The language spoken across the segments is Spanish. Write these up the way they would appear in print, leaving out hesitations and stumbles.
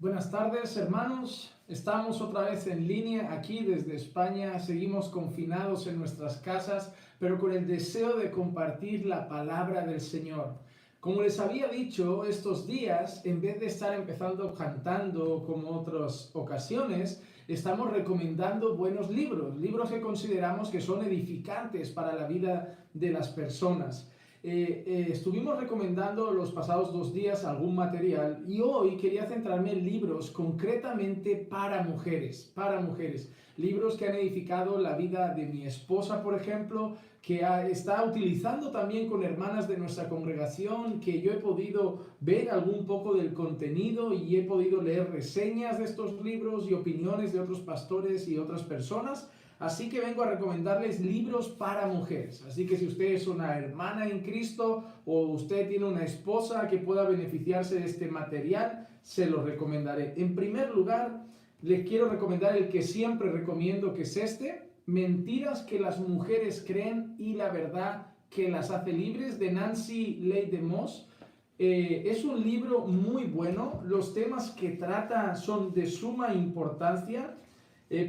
Buenas tardes, hermanos. Estamos otra vez en línea aquí desde España. Seguimos confinados en nuestras casas, pero con el deseo de compartir la palabra del Señor. Como les había dicho, estos días, en vez de estar empezando cantando como otras ocasiones, estamos recomendando buenos libros que consideramos que son edificantes para la vida de las personas. Estuvimos recomendando los pasados 2 días algún material y hoy quería centrarme en libros concretamente para mujeres, libros que han edificado la vida de mi esposa, por ejemplo, que está utilizando también con hermanas de nuestra congregación, que yo he podido ver algún poco del contenido y he podido leer reseñas de estos libros y opiniones de otros pastores y otras personas. Así que vengo a recomendarles libros para mujeres. Así que si usted es una hermana en Cristo o usted tiene una esposa que pueda beneficiarse de este material, se lo recomendaré. En primer lugar, les quiero recomendar el que siempre recomiendo, que es este: Mentiras que las mujeres creen y la verdad que las hace libres, de Nancy Leigh DeMoss. Es un libro muy bueno. Los temas que trata son de suma importancia.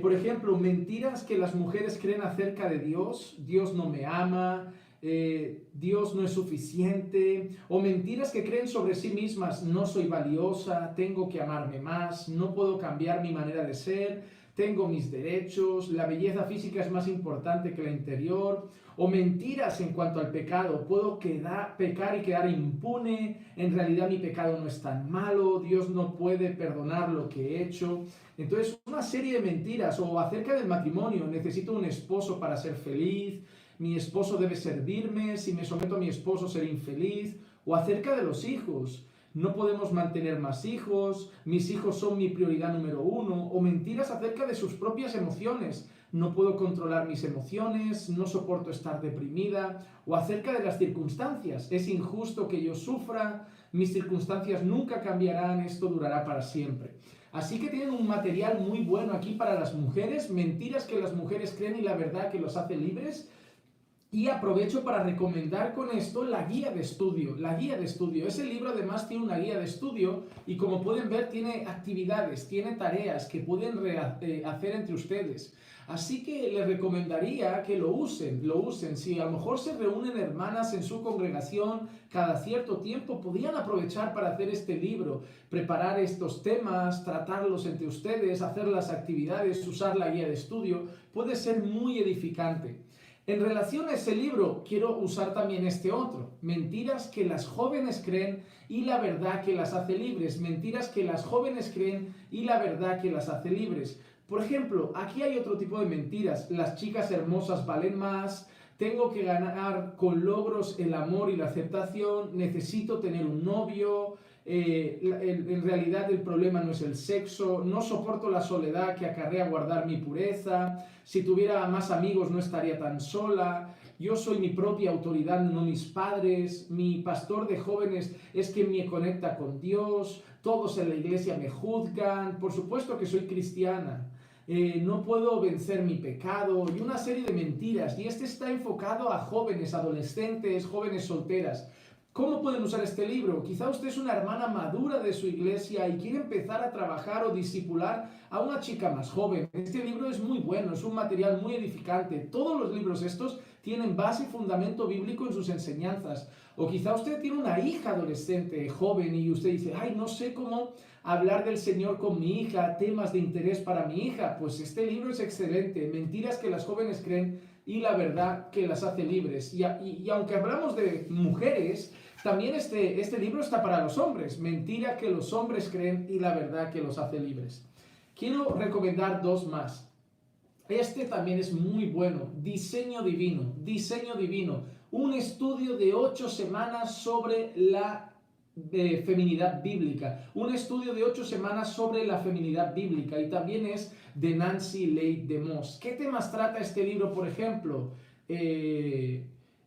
Por ejemplo, mentiras que las mujeres creen acerca de Dios: Dios no me ama, Dios no es suficiente, o mentiras que creen sobre sí mismas: no soy valiosa, tengo que amarme más, no puedo cambiar mi manera de ser, tengo mis derechos, la belleza física es más importante que la interior. O mentiras en cuanto al pecado: puedo pecar y quedar impune, en realidad mi pecado no es tan malo, Dios no puede perdonar lo que he hecho. Entonces, una serie de mentiras. O acerca del matrimonio: necesito un esposo para ser feliz, mi esposo debe servirme, si me someto a mi esposo seré infeliz. O acerca de los hijos: no podemos mantener más hijos, mis hijos son mi prioridad número uno. O mentiras acerca de sus propias emociones: no puedo controlar mis emociones, no soporto estar deprimida. O acerca de las circunstancias: es injusto que yo sufra, mis circunstancias nunca cambiarán, esto durará para siempre. Así que tienen un material muy bueno aquí para las mujeres: mentiras que las mujeres creen y la verdad que los hace libres. Y aprovecho para recomendar con esto la guía de estudio. Ese libro además tiene una guía de estudio y, como pueden ver, tiene actividades, tiene tareas que pueden hacer entre ustedes. Así que les recomendaría que lo usen. Si a lo mejor se reúnen hermanas en su congregación cada cierto tiempo, podrían aprovechar para hacer este libro, preparar estos temas, tratarlos entre ustedes, hacer las actividades, usar la guía de estudio. Puede ser muy edificante. En relación a ese libro, quiero usar también este otro: Mentiras que las jóvenes creen y la verdad que las hace libres. Mentiras que las jóvenes creen y la verdad que las hace libres. Por ejemplo, aquí hay otro tipo de mentiras: las chicas hermosas valen más, tengo que ganar con logros el amor y la aceptación, necesito tener un novio, en realidad el problema no es el sexo, no soporto la soledad que acarrea guardar mi pureza, si tuviera más amigos no estaría tan sola, yo soy mi propia autoridad, no mis padres, mi pastor de jóvenes es quien me conecta con Dios, todos en la iglesia me juzgan, por supuesto que soy cristiana. No puedo vencer mi pecado, y una serie de mentiras. Y este está enfocado a jóvenes, adolescentes, jóvenes solteras. ¿Cómo pueden usar este libro? Quizá usted es una hermana madura de su iglesia y quiere empezar a trabajar o discipular a una chica más joven. Este libro es muy bueno, es un material muy edificante. Todos los libros estos tienen base y fundamento bíblico en sus enseñanzas. O quizá usted tiene una hija adolescente, joven, y usted dice: ay, no sé cómo hablar del Señor con mi hija, temas de interés para mi hija. Pues este libro es excelente: Mentiras que las jóvenes creen y la verdad que las hace libres. Y aunque hablamos de mujeres, también este libro está para los hombres: Mentira que los hombres creen y la verdad que los hace libres. Quiero recomendar dos más. Este también es muy bueno: Diseño Divino, un estudio de 8 semanas sobre la feminidad bíblica, y también es de Nancy Leigh DeMoss. ¿Qué temas trata este libro? Por ejemplo,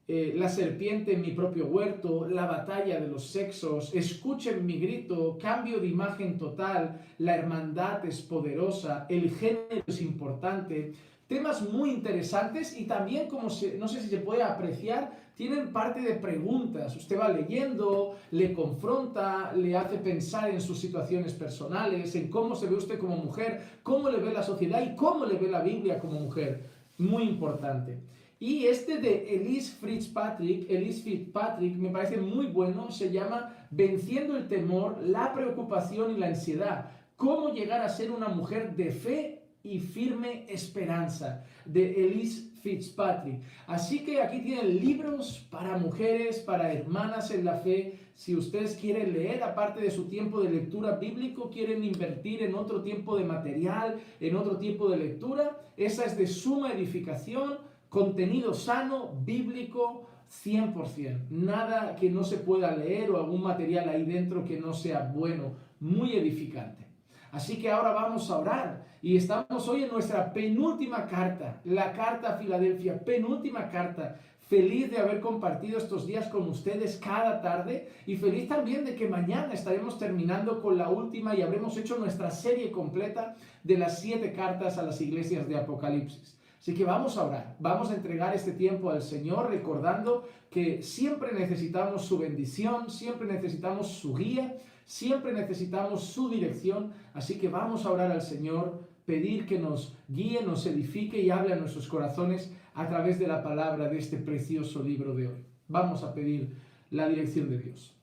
la serpiente en mi propio huerto, la batalla de los sexos, escuchen mi grito, cambio de imagen total, la hermandad es poderosa, el género es importante. Temas muy interesantes y también, no sé si se puede apreciar, tienen parte de preguntas. Usted va leyendo, le confronta, le hace pensar en sus situaciones personales, en cómo se ve usted como mujer, cómo le ve la sociedad y cómo le ve la Biblia como mujer. Muy importante. Y este de Elyse Fitzpatrick me parece muy bueno, se llama Venciendo el temor, la preocupación y la ansiedad. Cómo llegar a ser una mujer de fe y firme esperanza, de Elyse Fitzpatrick. Así que aquí tienen libros para mujeres, para hermanas en la fe. Si ustedes quieren leer, aparte de su tiempo de lectura bíblico, quieren invertir en otro tiempo de material, en otro tiempo de lectura, esa es de suma edificación, contenido sano, bíblico, 100%. Nada que no se pueda leer o algún material ahí dentro que no sea bueno, muy edificante. Así que ahora vamos a orar y estamos hoy en nuestra penúltima carta, la carta a Filadelfia, penúltima carta. Feliz de haber compartido estos días con ustedes cada tarde y feliz también de que mañana estaremos terminando con la última y habremos hecho nuestra serie completa de las 7 cartas a las iglesias de Apocalipsis. Así que vamos a orar, vamos a entregar este tiempo al Señor recordando que siempre necesitamos su bendición, siempre necesitamos su guía, siempre necesitamos su dirección. Así que vamos a orar al Señor, pedir que nos guíe, nos edifique y hable a nuestros corazones a través de la palabra de este precioso libro de hoy. Vamos a pedir la dirección de Dios.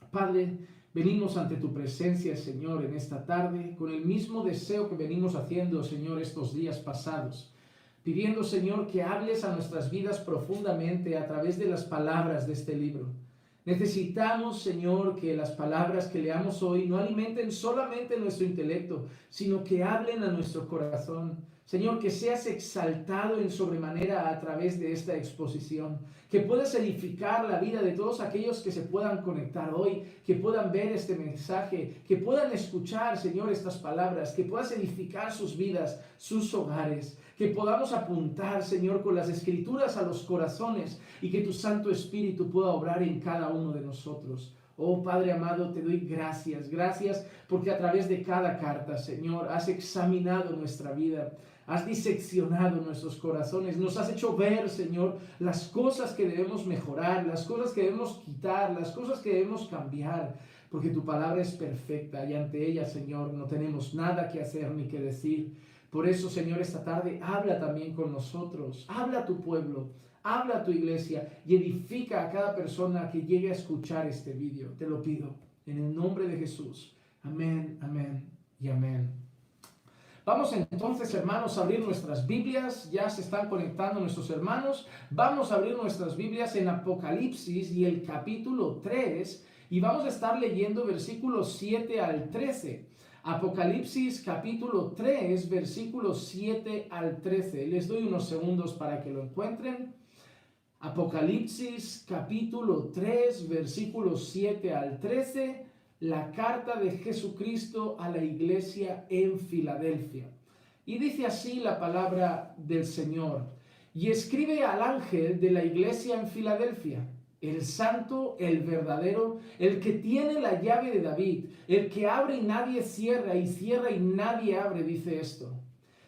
Padre, venimos ante tu presencia, Señor, en esta tarde, con el mismo deseo que venimos haciendo, Señor, estos días pasados, pidiendo, Señor, que hables a nuestras vidas profundamente a través de las palabras de este libro. Necesitamos, Señor, que las palabras que leamos hoy no alimenten solamente nuestro intelecto, sino que hablen a nuestro corazón. Señor, que seas exaltado en sobremanera a través de esta exposición, que puedas edificar la vida de todos aquellos que se puedan conectar hoy, que puedan ver este mensaje, que puedan escuchar, Señor, estas palabras, que puedas edificar sus vidas, sus hogares, que podamos apuntar, Señor, con las escrituras a los corazones y que tu Santo Espíritu pueda obrar en cada uno de nosotros. Oh Padre amado, te doy gracias, gracias porque a través de cada carta, Señor, has examinado nuestra vida, has diseccionado nuestros corazones, nos has hecho ver, Señor, las cosas que debemos mejorar, las cosas que debemos quitar, las cosas que debemos cambiar, porque tu palabra es perfecta y ante ella, Señor, no tenemos nada que hacer ni que decir. Por eso, Señor, esta tarde habla también con nosotros, habla a tu pueblo, habla a tu iglesia y edifica a cada persona que llegue a escuchar este vídeo. Te lo pido en el nombre de Jesús. Amén, amén y amén. Vamos entonces, hermanos, a abrir nuestras Biblias. Ya se están conectando nuestros hermanos. Vamos a abrir nuestras Biblias en Apocalipsis y el capítulo 3 y vamos a estar leyendo versículos 7 al 13. Apocalipsis capítulo 3, versículos 7 al 13. Les doy unos segundos para que lo encuentren. Apocalipsis capítulo 3, versículos 7 al 13. La carta de Jesucristo a la iglesia en Filadelfia. Y dice así la palabra del Señor. Y escribe al ángel de la iglesia en Filadelfia, el santo, el verdadero, el que tiene la llave de David, el que abre y nadie cierra, y cierra y nadie abre, dice esto.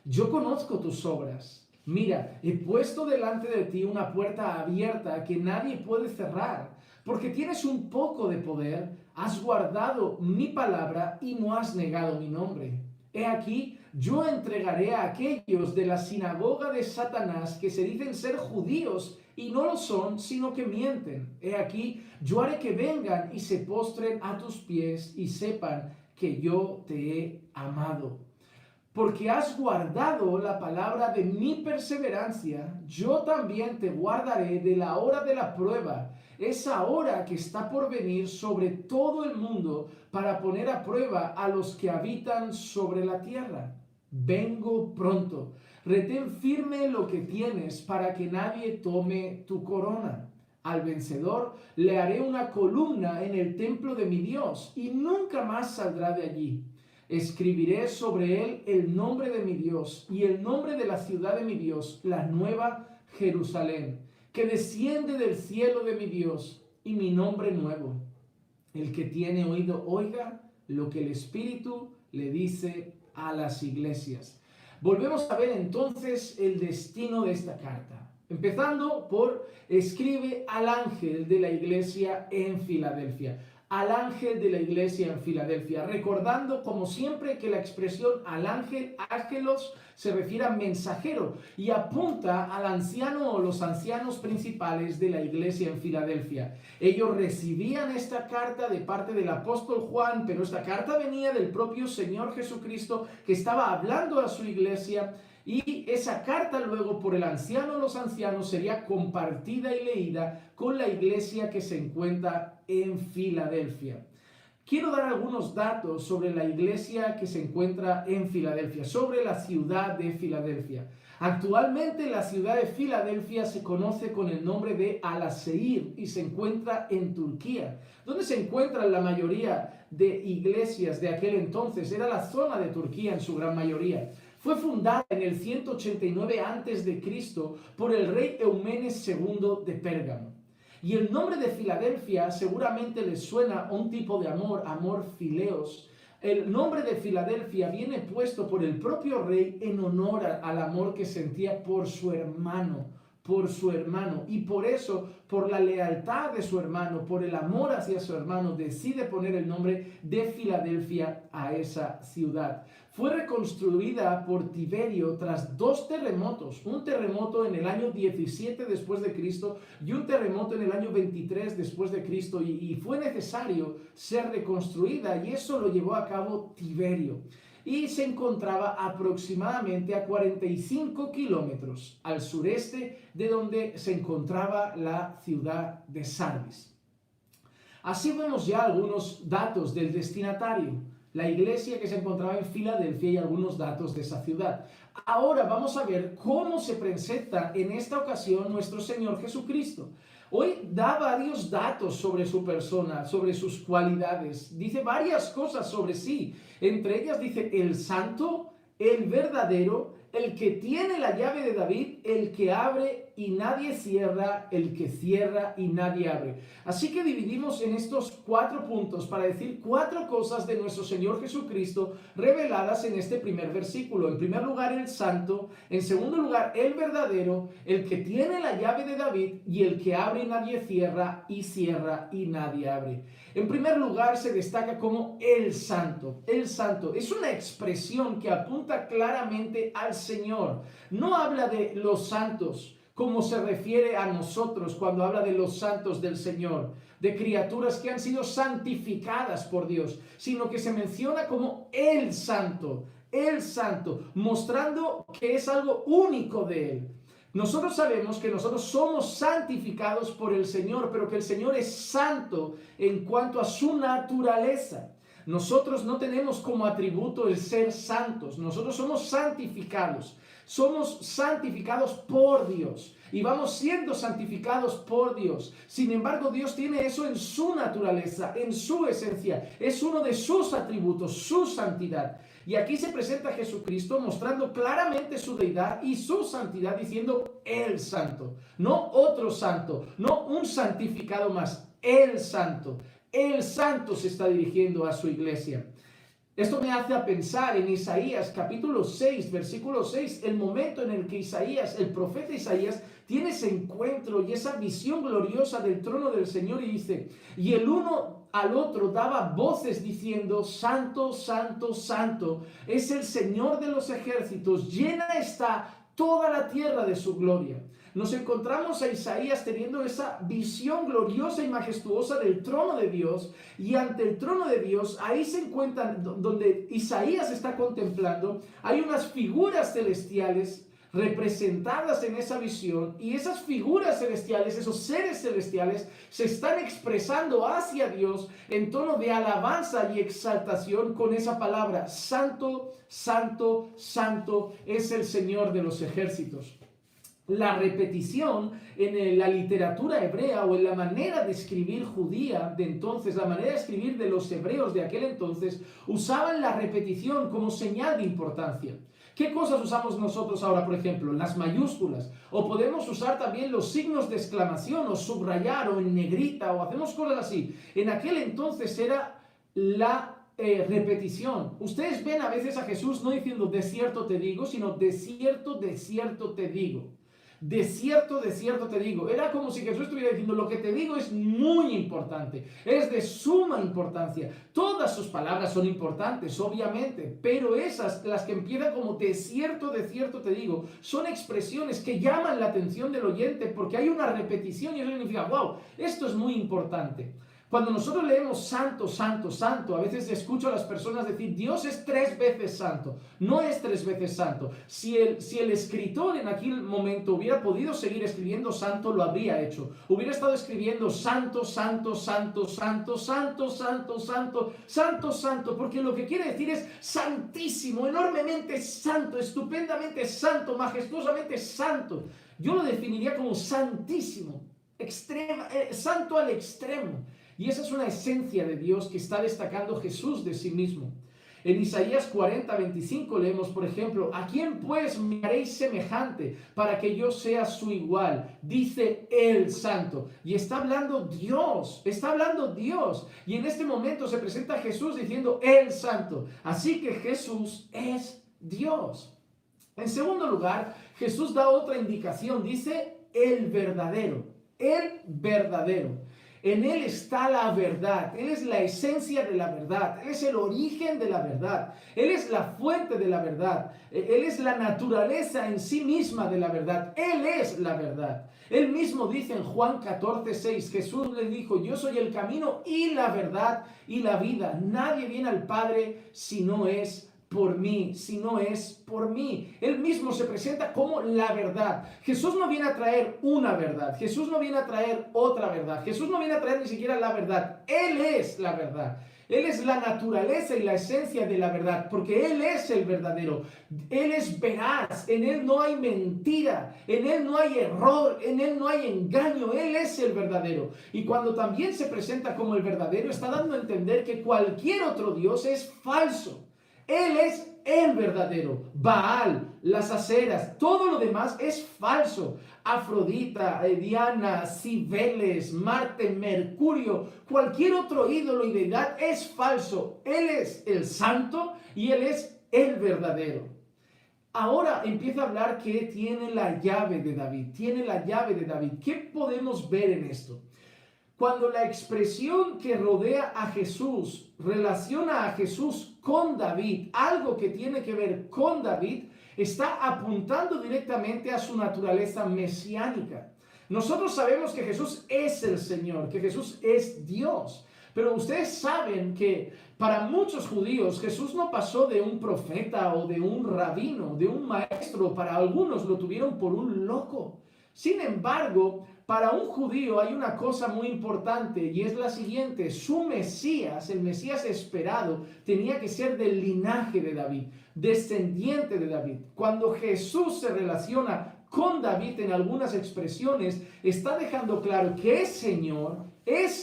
Yo conozco tus obras. Mira, he puesto delante de ti una puerta abierta que nadie puede cerrar, porque tienes un poco de poder, has guardado mi palabra y no has negado mi nombre. He aquí, yo entregaré a aquellos de la sinagoga de Satanás que se dicen ser judíos y no lo son, sino que mienten. He aquí, yo haré que vengan y se postren a tus pies y sepan que yo te he amado. Porque has guardado la palabra de mi perseverancia, yo también te guardaré de la hora de la prueba, esa hora que está por venir sobre todo el mundo para poner a prueba a los que habitan sobre la tierra. Vengo pronto. Retén firme lo que tienes para que nadie tome tu corona. Al vencedor le haré una columna en el templo de mi Dios y nunca más saldrá de allí. Escribiré sobre él el nombre de mi Dios y el nombre de la ciudad de mi Dios, la nueva Jerusalén, que desciende del cielo de mi Dios, y mi nombre nuevo. El que tiene oído, oiga lo que el Espíritu le dice a las iglesias. Volvemos a ver entonces el destino de esta carta. Empezando por, escribe al ángel de la iglesia en Filadelfia. Al ángel de la iglesia en Filadelfia, recordando como siempre que la expresión al ángel, ángelos, se refiere a mensajero y apunta al anciano o los ancianos principales de la iglesia en Filadelfia. Ellos recibían esta carta de parte del apóstol Juan, pero esta carta venía del propio Señor Jesucristo que estaba hablando a su iglesia. Y esa carta luego por el anciano o los ancianos sería compartida y leída con la iglesia que se encuentra en Filadelfia. Quiero dar algunos datos sobre la iglesia que se encuentra en Filadelfia, sobre la ciudad de Filadelfia. Actualmente la ciudad de Filadelfia se conoce con el nombre de Alaseir y se encuentra en Turquía. ¿Dónde se encuentran la mayoría de iglesias de aquel entonces? Era la zona de Turquía en su gran mayoría. Fue fundada en el 189 a.C. por el rey Eumenes II de Pérgamo. Y el nombre de Filadelfia seguramente les suena a un tipo de amor, amor fileos. El nombre de Filadelfia viene puesto por el propio rey en honor al amor que sentía por su hermano. Y por eso, por la lealtad de su hermano, por el amor hacia su hermano, decide poner el nombre de Filadelfia a esa ciudad. Fue reconstruida por Tiberio tras 2 terremotos, un terremoto en el año 17 después de Cristo y un terremoto en el año 23 después de Cristo, y fue necesario ser reconstruida, y eso lo llevó a cabo Tiberio. Y se encontraba aproximadamente a 45 kilómetros al sureste de donde se encontraba la ciudad de Sardis. Así vemos ya algunos datos del destinatario, la iglesia que se encontraba en Filadelfia y algunos datos de esa ciudad. Ahora vamos a ver cómo se presenta en esta ocasión nuestro Señor Jesucristo. Hoy da varios datos sobre su persona, sobre sus cualidades. Dice varias cosas sobre sí. Entre ellas dice el santo, el verdadero, el que tiene la llave de David, el que abre y nadie cierra, el que cierra y nadie abre. Así que dividimos en estos 4 puntos para decir 4 cosas de nuestro Señor Jesucristo reveladas en este primer versículo. En primer lugar, el santo. En segundo lugar, el verdadero, el que tiene la llave de David y el que abre y nadie cierra y nadie abre. En primer lugar, se destaca como el santo. El santo es una expresión que apunta claramente al Señor. No habla de los santos como se refiere a nosotros cuando habla de los santos del Señor, de criaturas que han sido santificadas por Dios, sino que se menciona como el santo, mostrando que es algo único de Él. Nosotros sabemos que nosotros somos santificados por el Señor, pero que el Señor es santo en cuanto a su naturaleza. Nosotros no tenemos como atributo el ser santos, nosotros somos santificados por Dios y vamos siendo santificados por Dios. Sin embargo, Dios tiene eso en su naturaleza, en su esencia, es uno de sus atributos, su santidad. Y aquí se presenta Jesucristo mostrando claramente su deidad y su santidad, diciendo el santo, no otro santo, no un santificado más, el santo. El santo se está dirigiendo a su iglesia. Esto me hace pensar en Isaías capítulo 6, versículo 6, el momento en el que Isaías, el profeta Isaías, tiene ese encuentro y esa visión gloriosa del trono del Señor, y dice, y el uno al otro daba voces diciendo, santo, santo, santo, es el Señor de los ejércitos, llena está toda la tierra de su gloria. Nos encontramos a Isaías teniendo esa visión gloriosa y majestuosa del trono de Dios, y ante el trono de Dios, ahí se encuentran, donde Isaías está contemplando, hay unas figuras celestiales representadas en esa visión, y esas figuras celestiales, esos seres celestiales, se están expresando hacia Dios en tono de alabanza y exaltación con esa palabra, santo, santo, santo es el Señor de los ejércitos. La repetición en la literatura hebrea o en la manera de escribir judía de entonces, la manera de escribir de los hebreos de aquel entonces, usaban la repetición como señal de importancia. ¿Qué cosas usamos nosotros ahora, por ejemplo? Las mayúsculas. O podemos usar también los signos de exclamación, o subrayar, o en negrita, o hacemos cosas así. En aquel entonces era la repetición. Ustedes ven a veces a Jesús no diciendo de cierto te digo, sino de cierto te digo. de cierto te digo. Era como si Jesús estuviera diciendo, lo que te digo es muy importante, es de suma importancia. Todas sus palabras son importantes, obviamente, pero esas, las que empiezan como de cierto te digo, son expresiones que llaman la atención del oyente porque hay una repetición y eso significa, wow, esto es muy importante. Cuando nosotros leemos santo, santo, santo, a veces escucho a las personas decir, Dios es 3 veces santo. No es 3 veces santo. Si el escritor en aquel momento hubiera podido seguir escribiendo santo, lo habría hecho. Hubiera estado escribiendo santo, santo, santo, santo, santo, santo, santo, santo, santo, porque lo que quiere decir es santísimo, enormemente santo, estupendamente santo, majestuosamente santo. Yo lo definiría como santísimo, santo al extremo. Y esa es una esencia de Dios que está destacando Jesús de sí mismo. En Isaías 40, 25 leemos, por ejemplo, ¿a quién pues me haréis semejante para que yo sea su igual? Dice el Santo. Y está hablando Dios, Y en este momento se presenta Jesús diciendo el Santo. Así que Jesús es Dios. En segundo lugar, Jesús da otra indicación, dice el verdadero. En Él está la verdad, Él es la esencia de la verdad, Él es el origen de la verdad, Él es la fuente de la verdad, Él es la naturaleza en sí misma de la verdad, Él es la verdad. Él mismo dice en Juan 14, 6, Jesús le dijo, yo soy el camino y la verdad y la vida, nadie viene al Padre si no es por mí, si no es por mí. Él mismo se presenta como la verdad. Jesús no viene a traer una verdad. Jesús no viene a traer otra verdad. Jesús no viene a traer ni siquiera la verdad. Él es la verdad. Él es la naturaleza y la esencia de la verdad, porque Él es el verdadero. Él es veraz, en Él no hay mentira, en Él no hay error, en Él no hay engaño. Él es el verdadero. Y cuando también se presenta como el verdadero, está dando a entender que cualquier otro Dios es falso. Él es el verdadero. Baal, las aceras, todo lo demás es falso. Afrodita, Diana, Cibeles, Marte, Mercurio, cualquier otro ídolo y deidad es falso. Él es el santo y Él es el verdadero. Ahora empieza a hablar que tiene la llave de David. Tiene la llave de David. ¿Qué podemos ver en esto? Cuando la expresión que rodea a Jesús relaciona a Jesús con David, algo que tiene que ver con David, está apuntando directamente a su naturaleza mesiánica. Nosotros sabemos que Jesús es el Señor, que Jesús es Dios. Pero ustedes saben que para muchos judíos Jesús no pasó de un profeta o de un rabino, de un maestro. Para algunos lo tuvieron por un loco. Sin embargo, para un judío hay una cosa muy importante y es la siguiente: su Mesías, el Mesías esperado, tenía que ser del linaje de David, descendiente de David. Cuando Jesús se relaciona con David en algunas expresiones, está dejando claro que es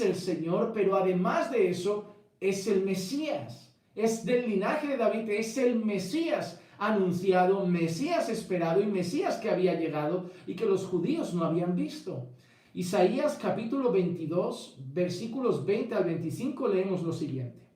el Señor, pero además de eso, es el Mesías. Es del linaje de David, es el Mesías anunciado, Mesías esperado y Mesías que había llegado y que los judíos no habían visto. Isaías capítulo 22, versículos 20 al 25 leemos lo siguiente.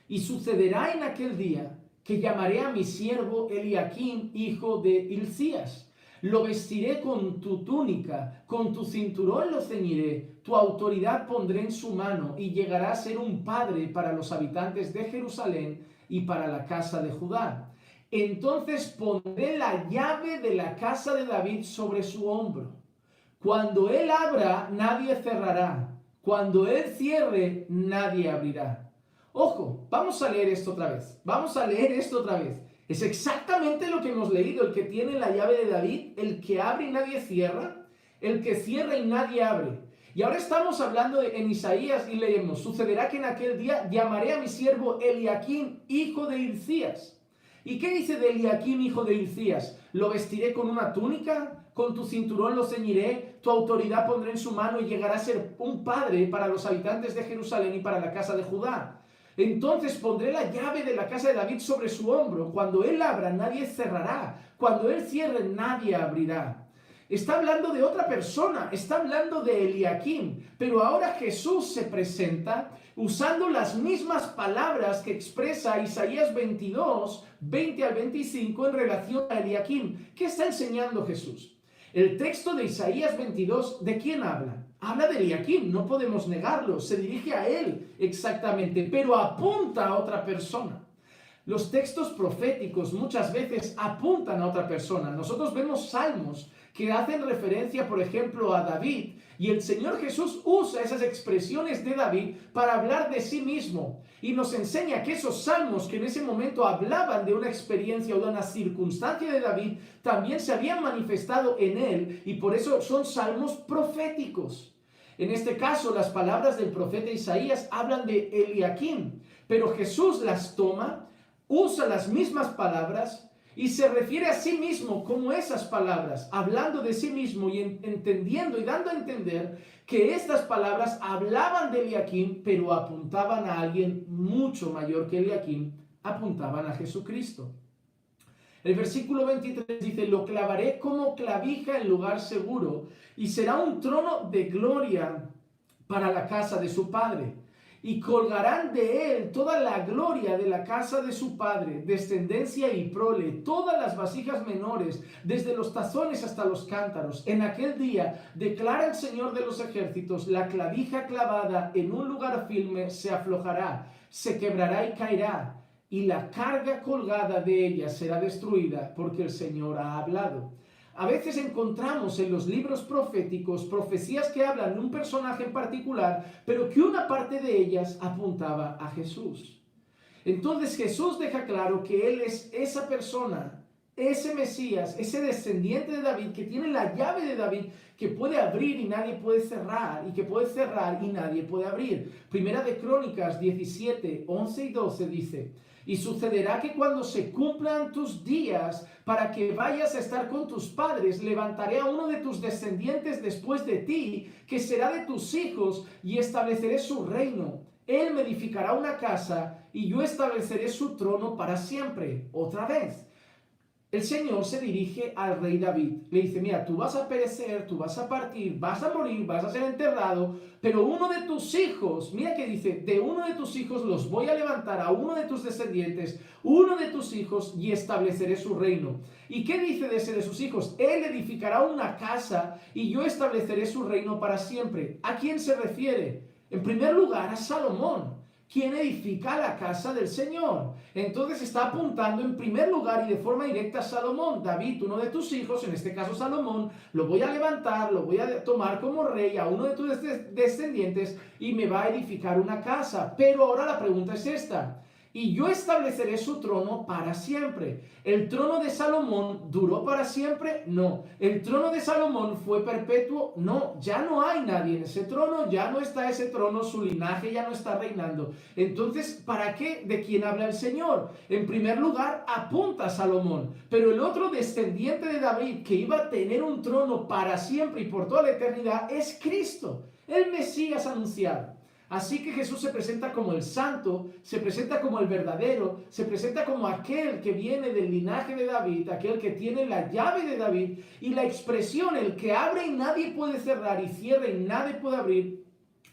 Y sucederá en aquel día que llamaré a mi siervo Eliaquim, hijo de Hilcías. Lo vestiré con tu túnica, con tu cinturón lo ceñiré, tu autoridad pondré en su mano y llegará a ser un padre para los habitantes de Jerusalén y para la casa de Judá. Entonces pondré la llave de la casa de David sobre su hombro. Cuando él abra, nadie cerrará. Cuando él cierre, nadie abrirá. Ojo, vamos a leer esto otra vez. Es exactamente lo que hemos leído. El que tiene la llave de David, el que abre y nadie cierra, el que cierra y nadie abre. Y ahora estamos hablando en Isaías y leemos: sucederá que en aquel día llamaré a mi siervo Eliaquim, hijo de Hilcías. ¿Y qué dice de Eliaquim, hijo de Hilcías? Lo vestiré con una túnica, con tu cinturón lo ceñiré, tu autoridad pondré en su mano y llegará a ser un padre para los habitantes de Jerusalén y para la casa de Judá. Entonces pondré la llave de la casa de David sobre su hombro. Cuando él abra, nadie cerrará. Cuando él cierre, nadie abrirá. Está hablando de otra persona, está hablando de Eliaquim, pero ahora Jesús se presenta usando las mismas palabras que expresa Isaías 22, 20 al 25 en relación a Eliaquim. ¿Qué está enseñando Jesús? El texto de Isaías 22, ¿de quién habla? Habla de Eliakim, no podemos negarlo, se dirige a él exactamente, pero apunta a otra persona. Los textos proféticos muchas veces apuntan a otra persona. Nosotros vemos salmos que hacen referencia, por ejemplo, a David, y el Señor Jesús usa esas expresiones de David para hablar de sí mismo. Y nos enseña que esos salmos que en ese momento hablaban de una experiencia o de una circunstancia de David, también se habían manifestado en él, y por eso son salmos proféticos. En este caso, las palabras del profeta Isaías hablan de Eliakim, pero Jesús las toma, usa las mismas palabras y se refiere a sí mismo como esas palabras, hablando de sí mismo y entendiendo y dando a entender que estas palabras hablaban de Eliakim, pero apuntaban a alguien mucho mayor que Eliakim, apuntaban a Jesucristo. El versículo 23 dice: lo clavaré como clavija en lugar seguro, y será un trono de gloria para la casa de su padre. Y colgarán de él toda la gloria de la casa de su padre, descendencia y prole, todas las vasijas menores, desde los tazones hasta los cántaros. En aquel día, declara el Señor de los ejércitos, la clavija clavada en un lugar firme se aflojará, se quebrará y caerá, y la carga colgada de ella será destruida, porque el Señor ha hablado. A veces encontramos en los libros proféticos profecías que hablan de un personaje en particular, pero que una parte de ellas apuntaba a Jesús. Entonces Jesús deja claro que Él es esa persona, ese Mesías, ese descendiente de David, que tiene la llave de David, que puede abrir y nadie puede cerrar, y que puede cerrar y nadie puede abrir. Primera de Crónicas 17, 11 y 12 dice: y sucederá que cuando se cumplan tus días para que vayas a estar con tus padres, levantaré a uno de tus descendientes después de ti, que será de tus hijos, y estableceré su reino. Él me edificará una casa, y yo estableceré su trono para siempre. Otra vez, el Señor se dirige al rey David. Le dice: mira, tú vas a perecer, tú vas a partir, vas a morir, vas a ser enterrado, pero uno de tus hijos, mira que dice, de uno de tus hijos los voy a levantar, a uno de tus descendientes, uno de tus hijos, y estableceré su reino. ¿Y qué dice de ese de sus hijos? Él edificará una casa, y yo estableceré su reino para siempre. ¿A quién se refiere? En primer lugar, a Salomón, quien edifica la casa del Señor. Entonces está apuntando en primer lugar y de forma directa a Salomón. David, uno de tus hijos, en este caso Salomón, lo voy a levantar, lo voy a tomar como rey a uno de tus descendientes, y me va a edificar una casa. Pero ahora la pregunta es esta: y yo estableceré su trono para siempre. ¿El trono de Salomón duró para siempre? No. ¿El trono de Salomón fue perpetuo? No. Ya no hay nadie en ese trono, ya no está ese trono, su linaje ya no está reinando. Entonces, ¿para qué? ¿De quién habla el Señor? En primer lugar, apunta a Salomón, pero el otro descendiente de David que iba a tener un trono para siempre y por toda la eternidad es Cristo, el Mesías anunciado. Así que Jesús se presenta como el santo, se presenta como el verdadero, se presenta como aquel que viene del linaje de David, aquel que tiene la llave de David, y la expresión, el que abre y nadie puede cerrar, y cierra y nadie puede abrir,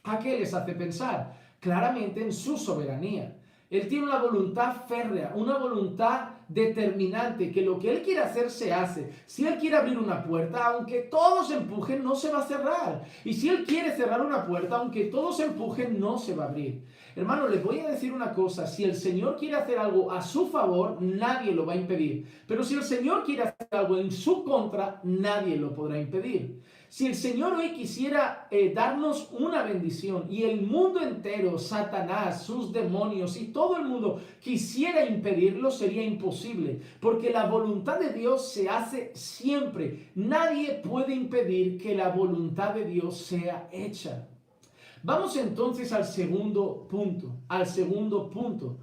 ¿a qué les hace pensar? Claramente en su soberanía. Él tiene una voluntad férrea, una voluntad determinante, que lo que Él quiere hacer se hace. Si Él quiere abrir una puerta, aunque todos empujen, no se va a cerrar. Y si Él quiere cerrar una puerta, aunque todos empujen, no se va a abrir. Hermano, les voy a decir una cosa: si el Señor quiere hacer algo a su favor, nadie lo va a impedir. Pero si el Señor quiere hacer algo en su contra, nadie lo podrá impedir. Si el Señor hoy quisiera darnos una bendición, y el mundo entero, Satanás, sus demonios y todo el mundo quisiera impedirlo, sería imposible, porque la voluntad de Dios se hace siempre. Nadie puede impedir que la voluntad de Dios sea hecha. Vamos entonces al segundo punto.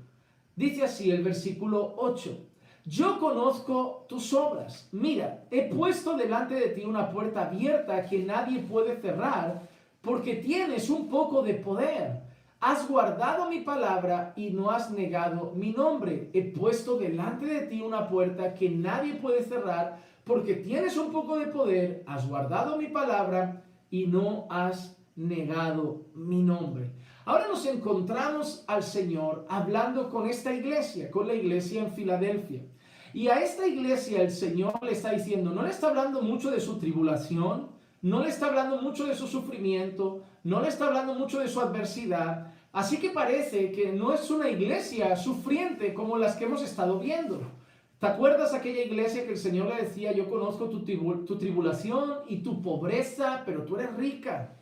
Dice así el versículo 8: yo conozco tus obras. Mira, he puesto delante de ti una puerta abierta que nadie puede cerrar, porque tienes un poco de poder. Has guardado mi palabra y no has negado mi nombre. He puesto delante de ti una puerta que nadie puede cerrar, porque tienes un poco de poder. Has guardado mi palabra y no has negado mi nombre. Ahora nos encontramos al Señor hablando con esta iglesia, con la iglesia en Filadelfia. Y a esta iglesia el Señor le está diciendo, no le está hablando mucho de su tribulación, no le está hablando mucho de su sufrimiento, no le está hablando mucho de su adversidad. Así que parece que no es una iglesia sufriente como las que hemos estado viendo. ¿Te acuerdas aquella iglesia que el Señor le decía, yo conozco tu tribulación y tu pobreza, pero tú eres rica?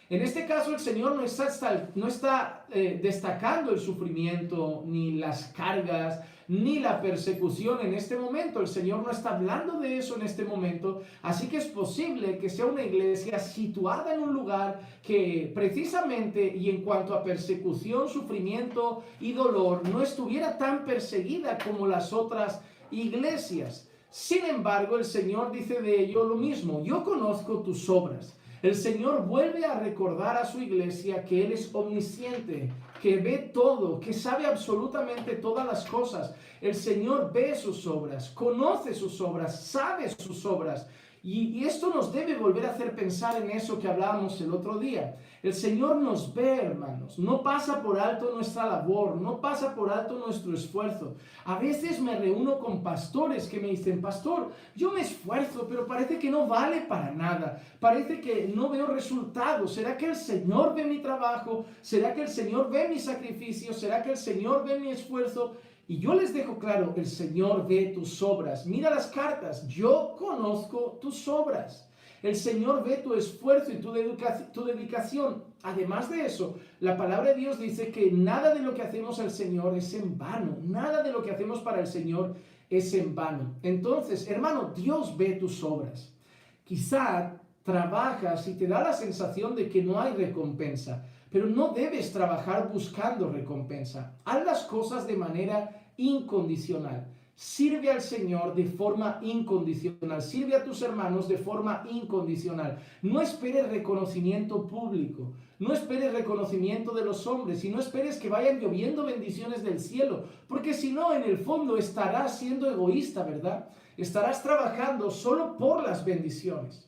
En este caso el Señor no está destacando el sufrimiento, ni las cargas, ni la persecución en este momento. El Señor no está hablando de eso en este momento. Así que es posible que sea una iglesia situada en un lugar que precisamente y en cuanto a persecución, sufrimiento y dolor no estuviera tan perseguida como las otras iglesias. Sin embargo, el Señor dice de ello lo mismo. Yo conozco tus obras. El Señor vuelve a recordar a su iglesia que Él es omnisciente, que ve todo, que sabe absolutamente todas las cosas. El Señor ve sus obras, conoce sus obras, sabe sus obras. Y esto nos debe volver a hacer pensar en eso que hablábamos el otro día. El Señor nos ve, hermanos, no pasa por alto nuestra labor, no pasa por alto nuestro esfuerzo. A veces me reúno con pastores que me dicen, pastor, yo me esfuerzo, pero parece que no vale para nada, parece que no veo resultados. ¿Será que el Señor ve mi trabajo? ¿Será que el Señor ve mi sacrificio? ¿Será que el Señor ve mi esfuerzo? Y yo les dejo claro, el Señor ve tus obras. Mira las cartas, yo conozco tus obras. El Señor ve tu esfuerzo y tu dedicación. Además de eso, la palabra de Dios dice que nada de lo que hacemos al Señor es en vano. Nada de lo que hacemos para el Señor es en vano. Entonces, hermano, Dios ve tus obras. Quizá trabajas y te da la sensación de que no hay recompensa. Pero no debes trabajar buscando recompensa. Haz las cosas de manera incondicional. Sirve al Señor de forma incondicional. Sirve a tus hermanos de forma incondicional. No esperes reconocimiento público. No esperes reconocimiento de los hombres. Y no esperes que vayan lloviendo bendiciones del cielo. Porque si no, en el fondo estarás siendo egoísta, ¿verdad? Estarás trabajando solo por las bendiciones.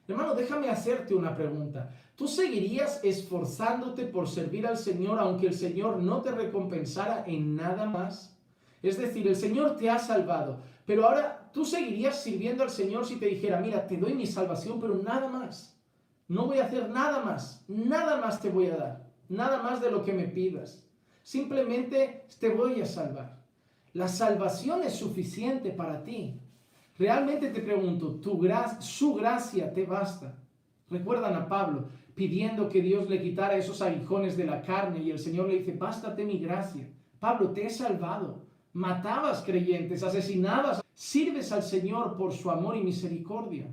Hermano, déjame hacerte una pregunta. ¿Tú seguirías esforzándote por servir al Señor aunque el Señor no te recompensara en nada más? Es decir, el Señor te ha salvado, pero ahora tú seguirías sirviendo al Señor si te dijera, mira, te doy mi salvación, pero nada más. No voy a hacer nada más te voy a dar, nada más de lo que me pidas. Simplemente te voy a salvar. La salvación es suficiente para ti. Realmente te pregunto, su gracia te basta. Recuerdan a Pablo pidiendo que Dios le quitara esos aguijones de la carne y el Señor le dice, bástate mi gracia. Pablo, te he salvado. Matabas creyentes, asesinabas. Sirves al Señor por su amor y misericordia.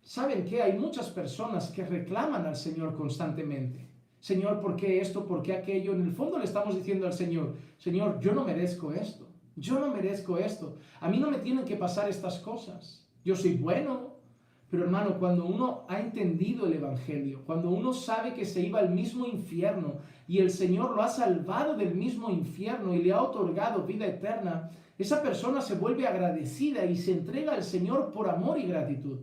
¿Saben qué? Hay muchas personas que reclaman al Señor constantemente. Señor, ¿por qué esto? ¿Por qué aquello? En el fondo le estamos diciendo al Señor, Señor, yo no merezco esto. Yo no merezco esto. A mí no me tienen que pasar estas cosas. Yo soy bueno. Pero hermano, cuando uno ha entendido el Evangelio, cuando uno sabe que se iba al mismo infierno y el Señor lo ha salvado del mismo infierno y le ha otorgado vida eterna, esa persona se vuelve agradecida y se entrega al Señor por amor y gratitud.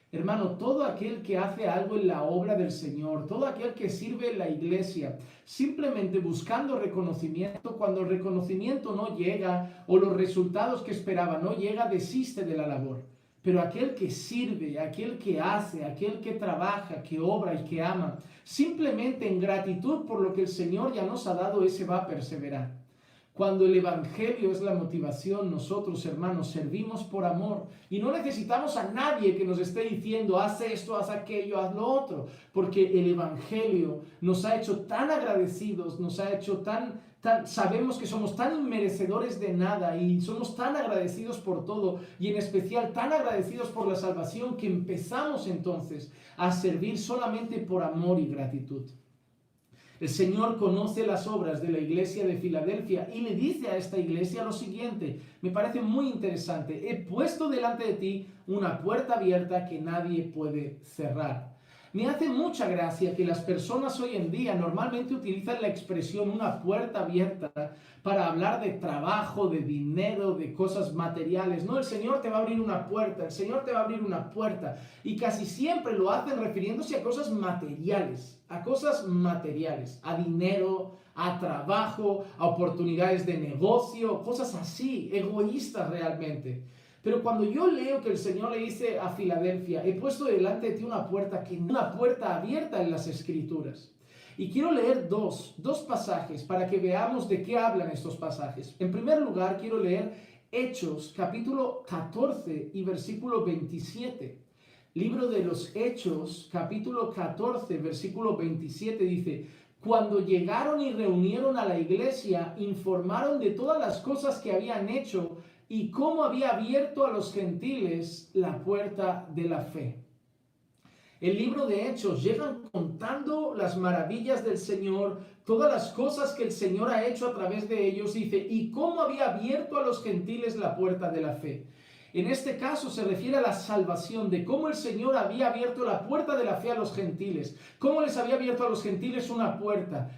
Hermano, todo aquel que hace algo en la obra del Señor, todo aquel que sirve en la iglesia, simplemente buscando reconocimiento, cuando el reconocimiento no llega o los resultados que esperaba no llega, desiste de la labor. Pero aquel que sirve, aquel que hace, aquel que trabaja, que obra y que ama, simplemente en gratitud por lo que el Señor ya nos ha dado, ese va a perseverar. Cuando el Evangelio es la motivación, nosotros, hermanos, servimos por amor y no necesitamos a nadie que nos esté diciendo, haz esto, haz aquello, haz lo otro, porque el Evangelio nos ha hecho tan agradecidos, nos ha hecho sabemos que somos tan inmerecedores de nada y somos tan agradecidos por todo y en especial tan agradecidos por la salvación que empezamos entonces a servir solamente por amor y gratitud. El Señor conoce las obras de la iglesia de Filadelfia y le dice a esta iglesia lo siguiente, me parece muy interesante, he puesto delante de ti una puerta abierta que nadie puede cerrar. Me hace mucha gracia que las personas hoy en día normalmente utilizan la expresión una puerta abierta para hablar de trabajo, de dinero, de cosas materiales. No, el Señor te va a abrir una puerta, el Señor te va a abrir una puerta. Y casi siempre lo hacen refiriéndose a cosas materiales, a dinero, a trabajo, a oportunidades de negocio, cosas así, egoístas realmente. Pero cuando yo leo que el Señor le dice a Filadelfia, he puesto delante de ti una puerta abierta en las Escrituras. Y quiero leer dos pasajes para que veamos de qué hablan estos pasajes. En primer lugar, quiero leer Hechos, capítulo 14 y versículo 27. Libro de los Hechos, capítulo 14, versículo 27 dice: cuando llegaron y reunieron a la iglesia, informaron de todas las cosas que habían hecho y cómo había abierto a los gentiles la puerta de la fe. El libro de Hechos llegan contando las maravillas del Señor, todas las cosas que el Señor ha hecho a través de ellos, dice, y cómo había abierto a los gentiles la puerta de la fe. En este caso se refiere a la salvación, de cómo el Señor había abierto la puerta de la fe a los gentiles, cómo les había abierto a los gentiles una puerta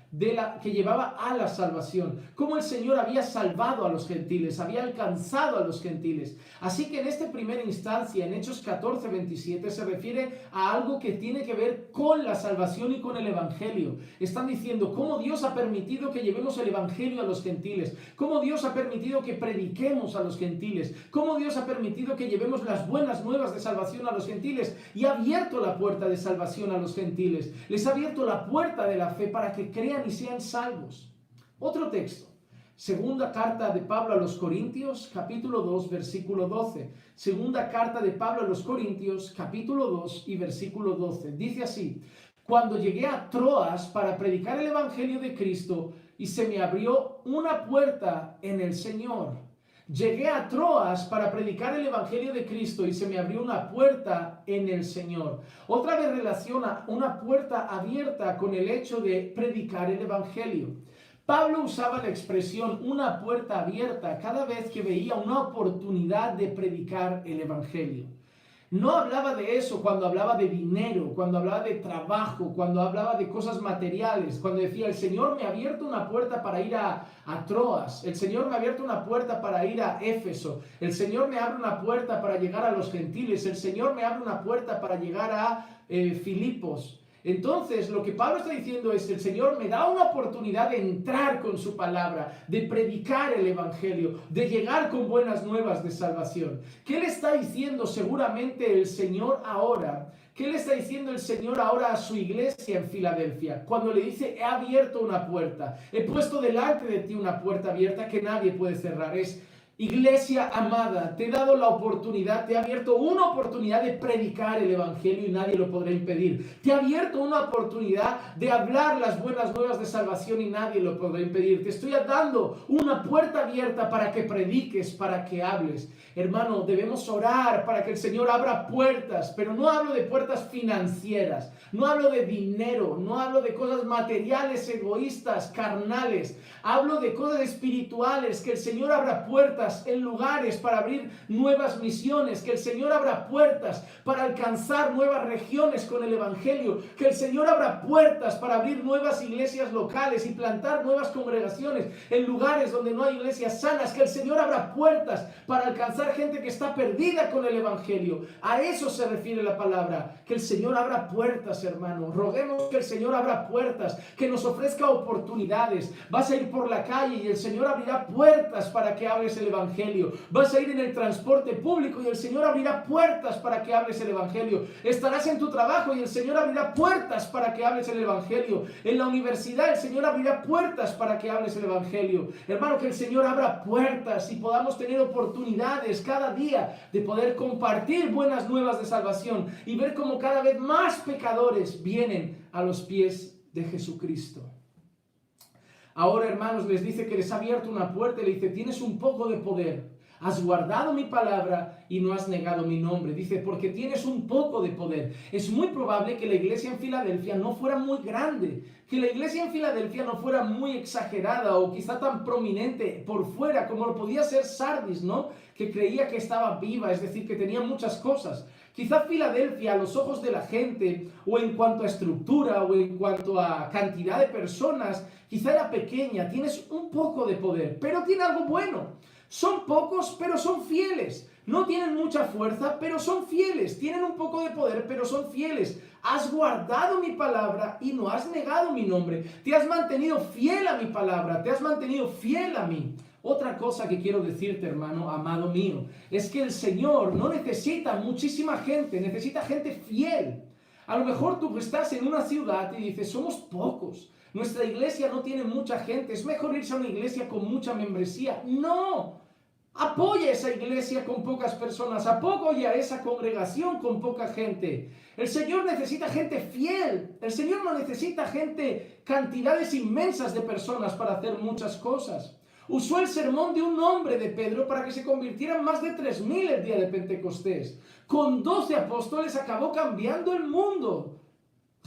que llevaba a la salvación, cómo el Señor había salvado a los gentiles, había alcanzado a los gentiles. Así que en esta primera instancia, en Hechos 14, 27, se refiere a algo que tiene que ver con la salvación y con el Evangelio. Están diciendo cómo Dios ha permitido que llevemos el Evangelio a los gentiles, cómo Dios ha permitido que prediquemos a los gentiles, cómo Dios ha permitido que llevemos las buenas nuevas de salvación a los gentiles y ha abierto la puerta de salvación a los gentiles. Les ha abierto la puerta de la fe para que crean y sean salvos. Otro texto. Segunda carta de Pablo a los Corintios, capítulo 2, versículo 12. Segunda carta de Pablo a los Corintios, capítulo 2 y versículo 12. Dice así: cuando llegué a Troas para predicar el Evangelio de Cristo y se me abrió una puerta en el Señor. Llegué a Troas para predicar el Evangelio de Cristo y se me abrió una puerta en el Señor. Otra vez relaciona una puerta abierta con el hecho de predicar el Evangelio. Pablo usaba la expresión una puerta abierta cada vez que veía una oportunidad de predicar el Evangelio. No hablaba de eso cuando hablaba de dinero, cuando hablaba de trabajo, cuando hablaba de cosas materiales, cuando decía el Señor me ha abierto una puerta para ir a Troas, el Señor me ha abierto una puerta para ir a Éfeso, el Señor me abre una puerta para llegar a los gentiles, el Señor me abre una puerta para llegar a Filipos. Entonces, lo que Pablo está diciendo es: el Señor me da una oportunidad de entrar con su palabra, de predicar el Evangelio, de llegar con buenas nuevas de salvación. ¿Qué le está diciendo seguramente el Señor ahora? ¿Qué le está diciendo el Señor ahora a su iglesia en Filadelfia? Cuando le dice: he abierto una puerta, he puesto delante de ti una puerta abierta que nadie puede cerrar. Es: iglesia amada, te he dado la oportunidad, te he abierto una oportunidad de predicar el Evangelio y nadie lo podrá impedir. Te he abierto una oportunidad de hablar las buenas nuevas de salvación y nadie lo podrá impedir. Te estoy dando una puerta abierta para que prediques, para que hables. Hermano, debemos orar para que el Señor abra puertas, pero no hablo de puertas financieras, no hablo de dinero, no hablo de cosas materiales, egoístas, carnales. Hablo de cosas espirituales, que el Señor abra puertas en lugares para abrir nuevas misiones, que el Señor abra puertas para alcanzar nuevas regiones con el Evangelio, que el Señor abra puertas para abrir nuevas iglesias locales y plantar nuevas congregaciones en lugares donde no hay iglesias sanas, que el Señor abra puertas para alcanzar gente que está perdida con el Evangelio. A eso se refiere la palabra, que el Señor abra puertas, hermano. Roguemos que el Señor abra puertas, que nos ofrezca oportunidades. Vas a ir por la calle y el Señor abrirá puertas para que hables el Evangelio. Vas a ir en el transporte público y el Señor abrirá puertas para que hables el Evangelio. Estarás en tu trabajo y el Señor abrirá puertas para que hables el Evangelio. En la universidad el Señor abrirá puertas para que hables el Evangelio. Hermano, que el Señor abra puertas y podamos tener oportunidades cada día de poder compartir buenas nuevas de salvación y ver cómo cada vez más pecadores vienen a los pies de Jesucristo. Ahora, hermanos, les dice que les ha abierto una puerta y le dice: tienes un poco de poder, has guardado mi palabra y no has negado mi nombre. Dice: porque tienes un poco de poder. Es muy probable que la iglesia en Filadelfia no fuera muy grande, que la iglesia en Filadelfia no fuera muy exagerada o quizá tan prominente por fuera como lo podía ser Sardis, ¿no? Que creía que estaba viva, es decir, que tenía muchas cosas. Quizá Filadelfia, a los ojos de la gente, o en cuanto a estructura, o en cuanto a cantidad de personas, quizá era pequeña. Tienes un poco de poder, pero tiene algo bueno. Son pocos, pero son fieles. No tienen mucha fuerza, pero son fieles. Tienen un poco de poder, pero son fieles. Has guardado mi palabra y no has negado mi nombre. Te has mantenido fiel a mi palabra. Te has mantenido fiel a mí. Otra cosa que quiero decirte, hermano, amado mío, es que el Señor no necesita muchísima gente, necesita gente fiel. A lo mejor tú estás en una ciudad y dices, somos pocos. Nuestra iglesia no tiene mucha gente. Es mejor irse a una iglesia con mucha membresía. No. Apoya esa iglesia con pocas personas, apoya esa congregación con poca gente. El Señor necesita gente fiel. El Señor no necesita cantidades inmensas de personas para hacer muchas cosas. Usó el sermón de un hombre de Pedro para que se convirtieran más de 3.000 el día de Pentecostés. Con 12 apóstoles acabó cambiando el mundo.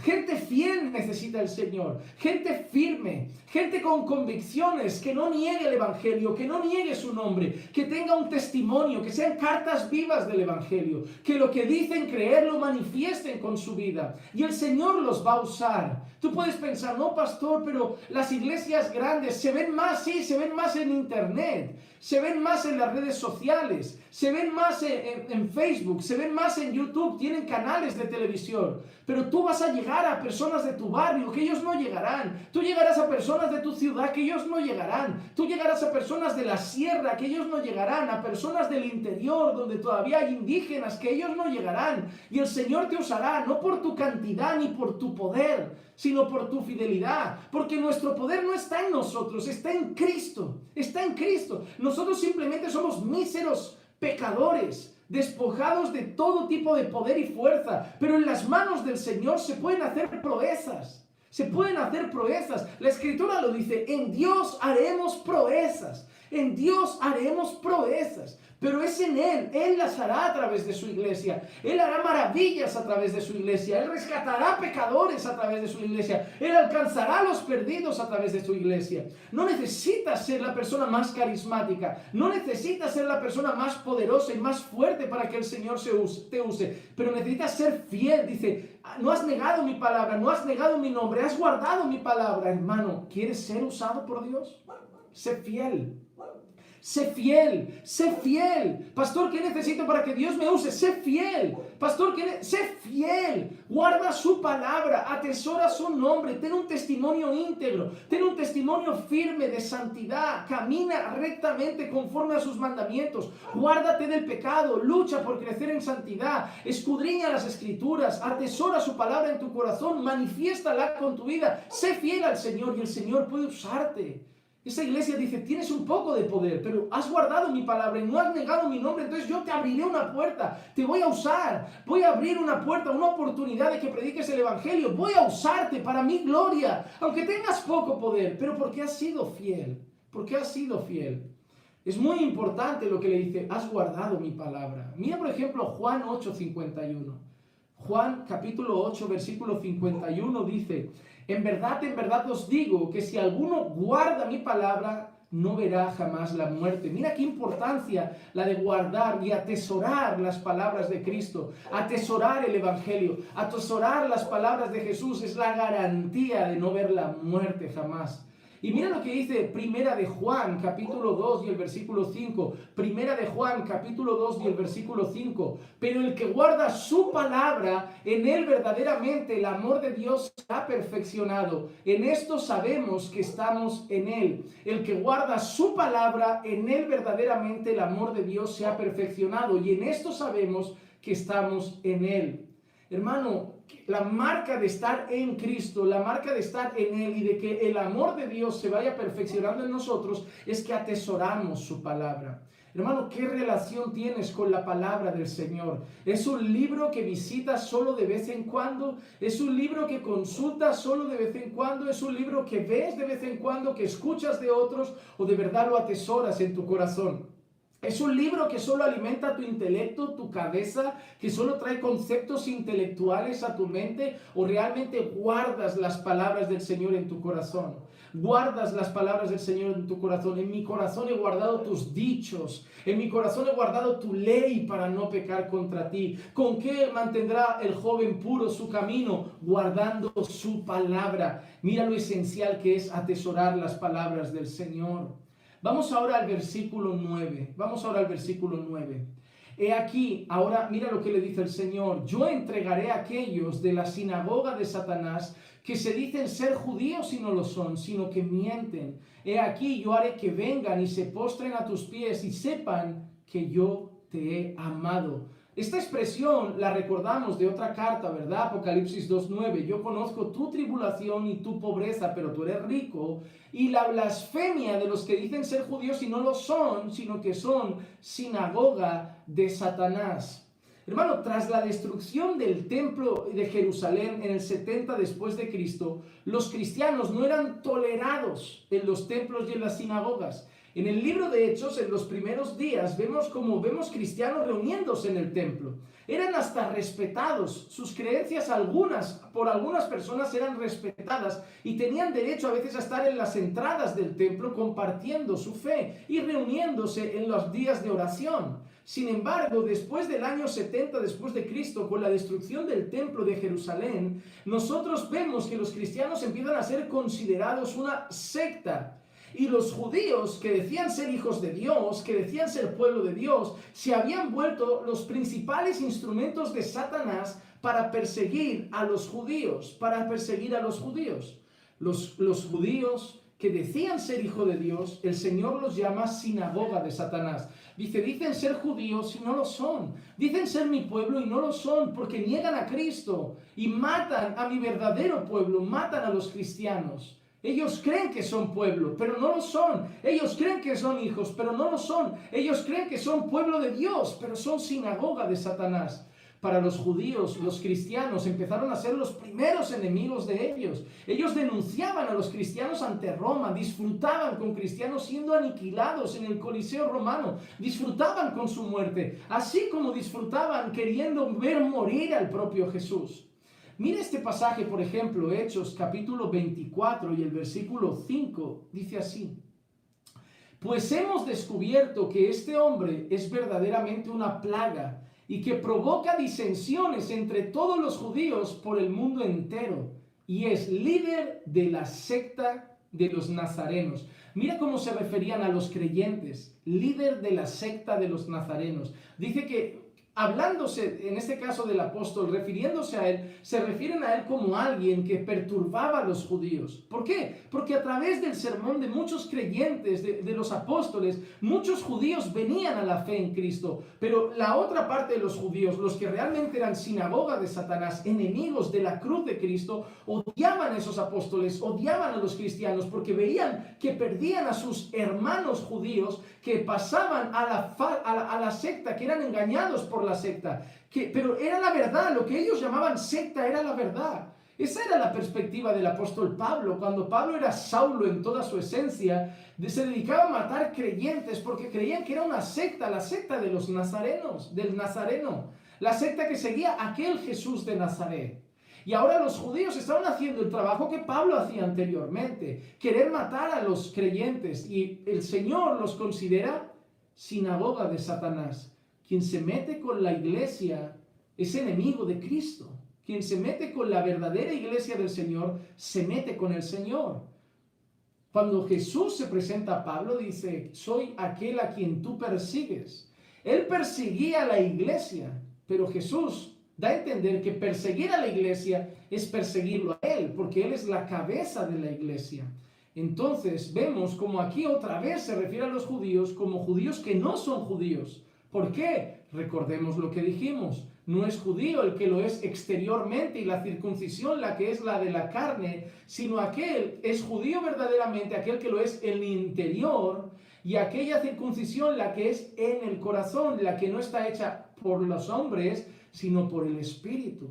Gente fiel necesita el Señor, gente firme, gente con convicciones, que no niegue el Evangelio, que no niegue su nombre, que tenga un testimonio, que sean cartas vivas del Evangelio, que lo que dicen creer lo manifiesten con su vida. Y el Señor los va a usar. Tú puedes pensar, no, pastor, pero las iglesias grandes se ven más, sí, se ven más en internet, se ven más en las redes sociales, se ven más en Facebook, se ven más en YouTube, tienen canales de televisión. Pero tú vas a llegar a personas de tu barrio que ellos no llegarán. Tú llegarás a personas de tu ciudad que ellos no llegarán. Tú llegarás a personas de la sierra que ellos no llegarán. A personas del interior donde todavía hay indígenas que ellos no llegarán. Y el Señor te usará no por tu cantidad ni por tu poder, sino por tu fidelidad. Porque nuestro poder no está en nosotros, está en Cristo. Está en Cristo. Nosotros simplemente somos míseros pecadores, despojados de todo tipo de poder y fuerza, pero en las manos del Señor se pueden hacer proezas, se pueden hacer proezas. La Escritura lo dice, en Dios haremos proezas, en Dios haremos proezas, pero es en Él las hará a través de su iglesia, Él hará maravillas a través de su iglesia, Él rescatará pecadores a través de su iglesia, Él alcanzará a los perdidos a través de su iglesia. No necesitas ser la persona más carismática, no necesitas ser la persona más poderosa y más fuerte para que el Señor te use, pero necesitas ser fiel. Dice, no has negado mi palabra, no has negado mi nombre, has guardado mi palabra. Hermano, ¿quieres ser usado por Dios? Sé fiel. Sé fiel, sé fiel. Pastor, ¿qué necesito para que Dios me use? Sé fiel. Pastor, sé fiel. Guarda su palabra, atesora su nombre, ten un testimonio íntegro, ten un testimonio firme de santidad, camina rectamente conforme a sus mandamientos, guárdate del pecado, lucha por crecer en santidad, escudriña las Escrituras, atesora su palabra en tu corazón, manifiéstala con tu vida, sé fiel al Señor y el Señor puede usarte. Esa iglesia dice, tienes un poco de poder, pero has guardado mi palabra y no has negado mi nombre, entonces yo te abriré una puerta, te voy a usar, voy a abrir una puerta, una oportunidad de que prediques el Evangelio, voy a usarte para mi gloria, aunque tengas poco poder, pero porque has sido fiel, porque has sido fiel. Es muy importante lo que le dice, has guardado mi palabra. Mira por ejemplo Juan 8:51. Juan capítulo 8 versículo 51 dice, en verdad os digo que si alguno guarda mi palabra, no verá jamás la muerte. Mira qué importancia la de guardar y atesorar las palabras de Cristo, atesorar el Evangelio, atesorar las palabras de Jesús es la garantía de no ver la muerte jamás. Y mira lo que dice Primera de Juan, capítulo 2 y el versículo 5. Primera de Juan, capítulo 2 y el versículo 5. Pero el que guarda su palabra, en él verdaderamente el amor de Dios se ha perfeccionado. En esto sabemos que estamos en él. El que guarda su palabra, en él verdaderamente el amor de Dios se ha perfeccionado. Y en esto sabemos que estamos en él. Hermano, la marca de estar en Cristo, la marca de estar en Él y de que el amor de Dios se vaya perfeccionando en nosotros es que atesoramos su palabra. Hermano, ¿qué relación tienes con la palabra del Señor? ¿Es un libro que visitas solo de vez en cuando? ¿Es un libro que consultas solo de vez en cuando? ¿Es un libro que ves de vez en cuando, que escuchas de otros o de verdad lo atesoras en tu corazón? ¿Es un libro que solo alimenta tu intelecto, tu cabeza, que solo trae conceptos intelectuales a tu mente? ¿O realmente guardas las palabras del Señor en tu corazón? Guardas las palabras del Señor en tu corazón. En mi corazón he guardado tus dichos. En mi corazón he guardado tu ley para no pecar contra ti. ¿Con qué mantendrá el joven puro su camino? Guardando su palabra. Mira lo esencial que es atesorar las palabras del Señor. Vamos ahora al versículo 9. Vamos ahora al versículo 9. He aquí, ahora mira lo que le dice el Señor. Yo entregaré a aquellos de la sinagoga de Satanás que se dicen ser judíos y no lo son, sino que mienten. He aquí, yo haré que vengan y se postren a tus pies y sepan que yo te he amado. Esta expresión la recordamos de otra carta, ¿verdad? Apocalipsis 2:9. Yo conozco tu tribulación y tu pobreza, pero tú eres rico. Y la blasfemia de los que dicen ser judíos y no lo son, sino que son sinagoga de Satanás. Hermano, tras la destrucción del templo de Jerusalén en el 70 después de Cristo, los cristianos no eran tolerados en los templos y en las sinagogas. En el libro de Hechos, en los primeros días, vemos cristianos reuniéndose en el templo. Eran hasta respetados. Sus creencias por algunas personas eran respetadas y tenían derecho a veces a estar en las entradas del templo compartiendo su fe y reuniéndose en los días de oración. Sin embargo, después del año 70 después de Cristo, con la destrucción del templo de Jerusalén, nosotros vemos que los cristianos empiezan a ser considerados una secta. Y los judíos que decían ser hijos de Dios, que decían ser pueblo de Dios, se habían vuelto los principales instrumentos de Satanás para perseguir a los judíos, Los judíos que decían ser hijo de Dios, el Señor los llama sinagoga de Satanás. Dicen ser judíos y no lo son. Dicen ser mi pueblo y no lo son porque niegan a Cristo y matan a mi verdadero pueblo, matan a los cristianos. Ellos creen que son pueblo, pero no lo son. Ellos creen que son hijos, pero no lo son. Ellos creen que son pueblo de Dios, pero son sinagoga de Satanás. Para los judíos, los cristianos empezaron a ser los primeros enemigos de ellos. Ellos denunciaban a los cristianos ante Roma, disfrutaban con cristianos siendo aniquilados en el Coliseo romano, disfrutaban con su muerte, así como disfrutaban queriendo ver morir al propio Jesús. Mira este pasaje, por ejemplo, Hechos capítulo 24 y el versículo 5, dice así: pues hemos descubierto que este hombre es verdaderamente una plaga y que provoca disensiones entre todos los judíos por el mundo entero y es líder de la secta de los nazarenos. Mira cómo se referían a los creyentes, líder de la secta de los nazarenos. Dice que hablándose, en este caso del apóstol, refiriéndose a él, se refieren a él como alguien que perturbaba a los judíos. ¿Por qué? Porque a través del sermón de muchos creyentes, de los apóstoles, muchos judíos venían a la fe en Cristo. Pero la otra parte de los judíos, los que realmente eran sinagoga de Satanás, enemigos de la cruz de Cristo, odiaban a esos apóstoles, odiaban a los cristianos, porque veían que perdían a sus hermanos judíos, que pasaban a la secta, que eran engañados por la secta, pero era la verdad, lo que ellos llamaban secta era la verdad. Esa era la perspectiva del apóstol Pablo. Cuando Pablo era Saulo en toda su esencia, se dedicaba a matar creyentes porque creían que era una secta, la secta de los nazarenos, del nazareno, la secta que seguía aquel Jesús de Nazaret. Y ahora los judíos estaban haciendo el trabajo que Pablo hacía anteriormente, querer matar a los creyentes, y el Señor los considera sinagoga de Satanás. Quien se mete con la iglesia es enemigo de Cristo. Quien se mete con la verdadera iglesia del Señor, se mete con el Señor. Cuando Jesús se presenta a Pablo, dice: soy aquel a quien tú persigues. Él perseguía a la iglesia, pero Jesús da a entender que perseguir a la iglesia es perseguirlo a él, porque él es la cabeza de la iglesia. Entonces vemos como aquí otra vez se refiere a los judíos como judíos que no son judíos. ¿Por qué? Recordemos lo que dijimos. No es judío el que lo es exteriormente y la circuncisión la que es la de la carne, sino aquel es judío verdaderamente, aquel que lo es en el interior, y aquella circuncisión la que es en el corazón, la que no está hecha por los hombres, sino por el Espíritu.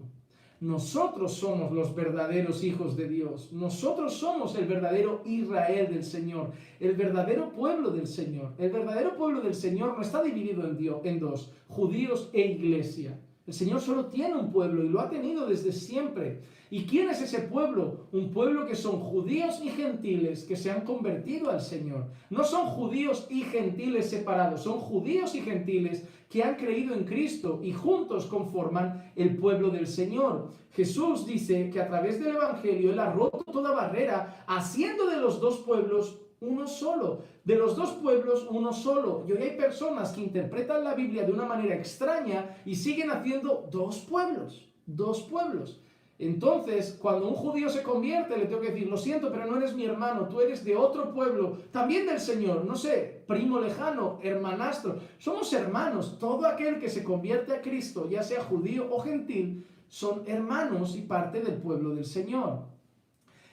Nosotros somos los verdaderos hijos de Dios. Nosotros somos el verdadero Israel del Señor, el verdadero pueblo del Señor. El verdadero pueblo del Señor no está dividido en dos, judíos e iglesia. El Señor solo tiene un pueblo y lo ha tenido desde siempre. ¿Y quién es ese pueblo? Un pueblo que son judíos y gentiles que se han convertido al Señor. No son judíos y gentiles separados, son judíos y gentiles que han creído en Cristo y juntos conforman el pueblo del Señor. Jesús dice que a través del Evangelio Él ha roto toda barrera, haciendo de los dos pueblos uno solo. De los dos pueblos, uno solo. Y hoy hay personas que interpretan la Biblia de una manera extraña y siguen haciendo dos pueblos. Dos pueblos. Entonces, cuando un judío se convierte, le tengo que decir, lo siento, pero no eres mi hermano, tú eres de otro pueblo, también del Señor, no sé, primo lejano, hermanastro. Somos hermanos. Todo aquel que se convierte a Cristo, ya sea judío o gentil, son hermanos y parte del pueblo del Señor.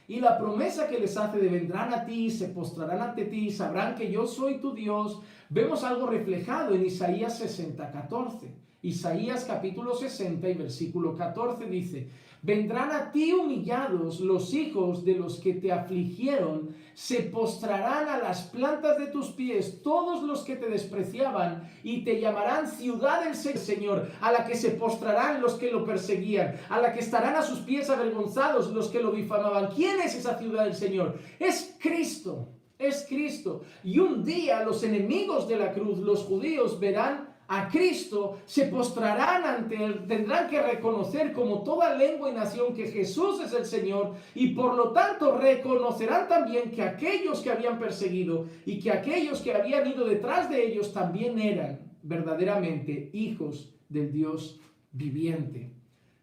Y la promesa que les hace de vendrán a ti, se postrarán ante ti, sabrán que yo soy tu Dios, vemos algo reflejado en Isaías 60:14. Isaías capítulo 60 y versículo 14 dice: vendrán a ti humillados los hijos de los que te afligieron, se postrarán a las plantas de tus pies todos los que te despreciaban y te llamarán ciudad del Señor, a la que se postrarán los que lo perseguían, a la que estarán a sus pies avergonzados los que lo difamaban. ¿Quién es esa ciudad del Señor? Es Cristo, es Cristo. Y un día los enemigos de la cruz, los judíos, verán a Cristo, se postrarán ante Él, tendrán que reconocer como toda lengua y nación que Jesús es el Señor, y por lo tanto reconocerán también que aquellos que habían perseguido y que aquellos que habían ido detrás de ellos también eran verdaderamente hijos del Dios viviente.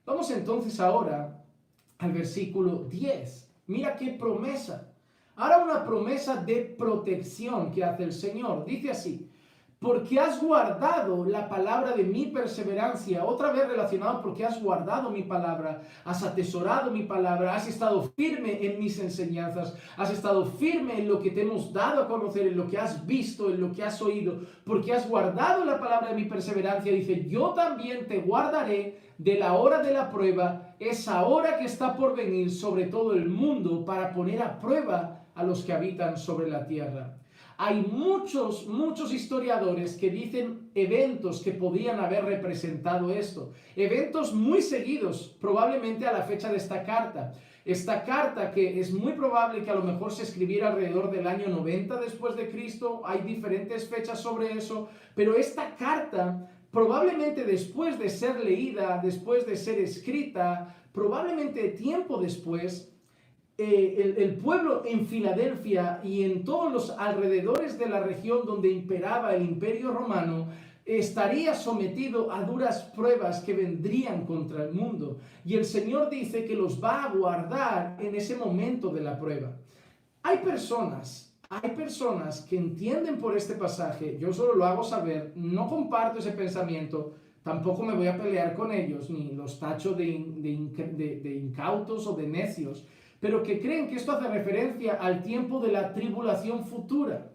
Vamos entonces ahora al versículo 10. Mira qué promesa. Ahora una promesa de protección que hace el Señor. Dice así: porque has guardado la palabra de mi perseverancia. Otra vez relacionado, porque has guardado mi palabra, has atesorado mi palabra, has estado firme en mis enseñanzas, has estado firme en lo que te hemos dado a conocer, en lo que has visto, en lo que has oído, porque has guardado la palabra de mi perseverancia. Dice: yo también te guardaré de la hora de la prueba, esa hora que está por venir sobre todo el mundo, para poner a prueba a los que habitan sobre la tierra. Hay muchos historiadores que dicen eventos que podían haber representado esto. Eventos muy seguidos, probablemente a la fecha de esta carta. Esta carta, que es muy probable que a lo mejor se escribiera alrededor del año 90 después de Cristo. Hay diferentes fechas sobre eso. Pero esta carta, probablemente después de ser leída, después de ser escrita, probablemente tiempo después, el pueblo en Filadelfia y en todos los alrededores de la región donde imperaba el Imperio Romano estaría sometido a duras pruebas que vendrían contra el mundo. Y el Señor dice que los va a guardar en ese momento de la prueba. Hay personas que entienden por este pasaje, yo solo lo hago saber, no comparto ese pensamiento, tampoco me voy a pelear con ellos, ni los tacho de incautos o de necios, pero que creen que esto hace referencia al tiempo de la tribulación futura,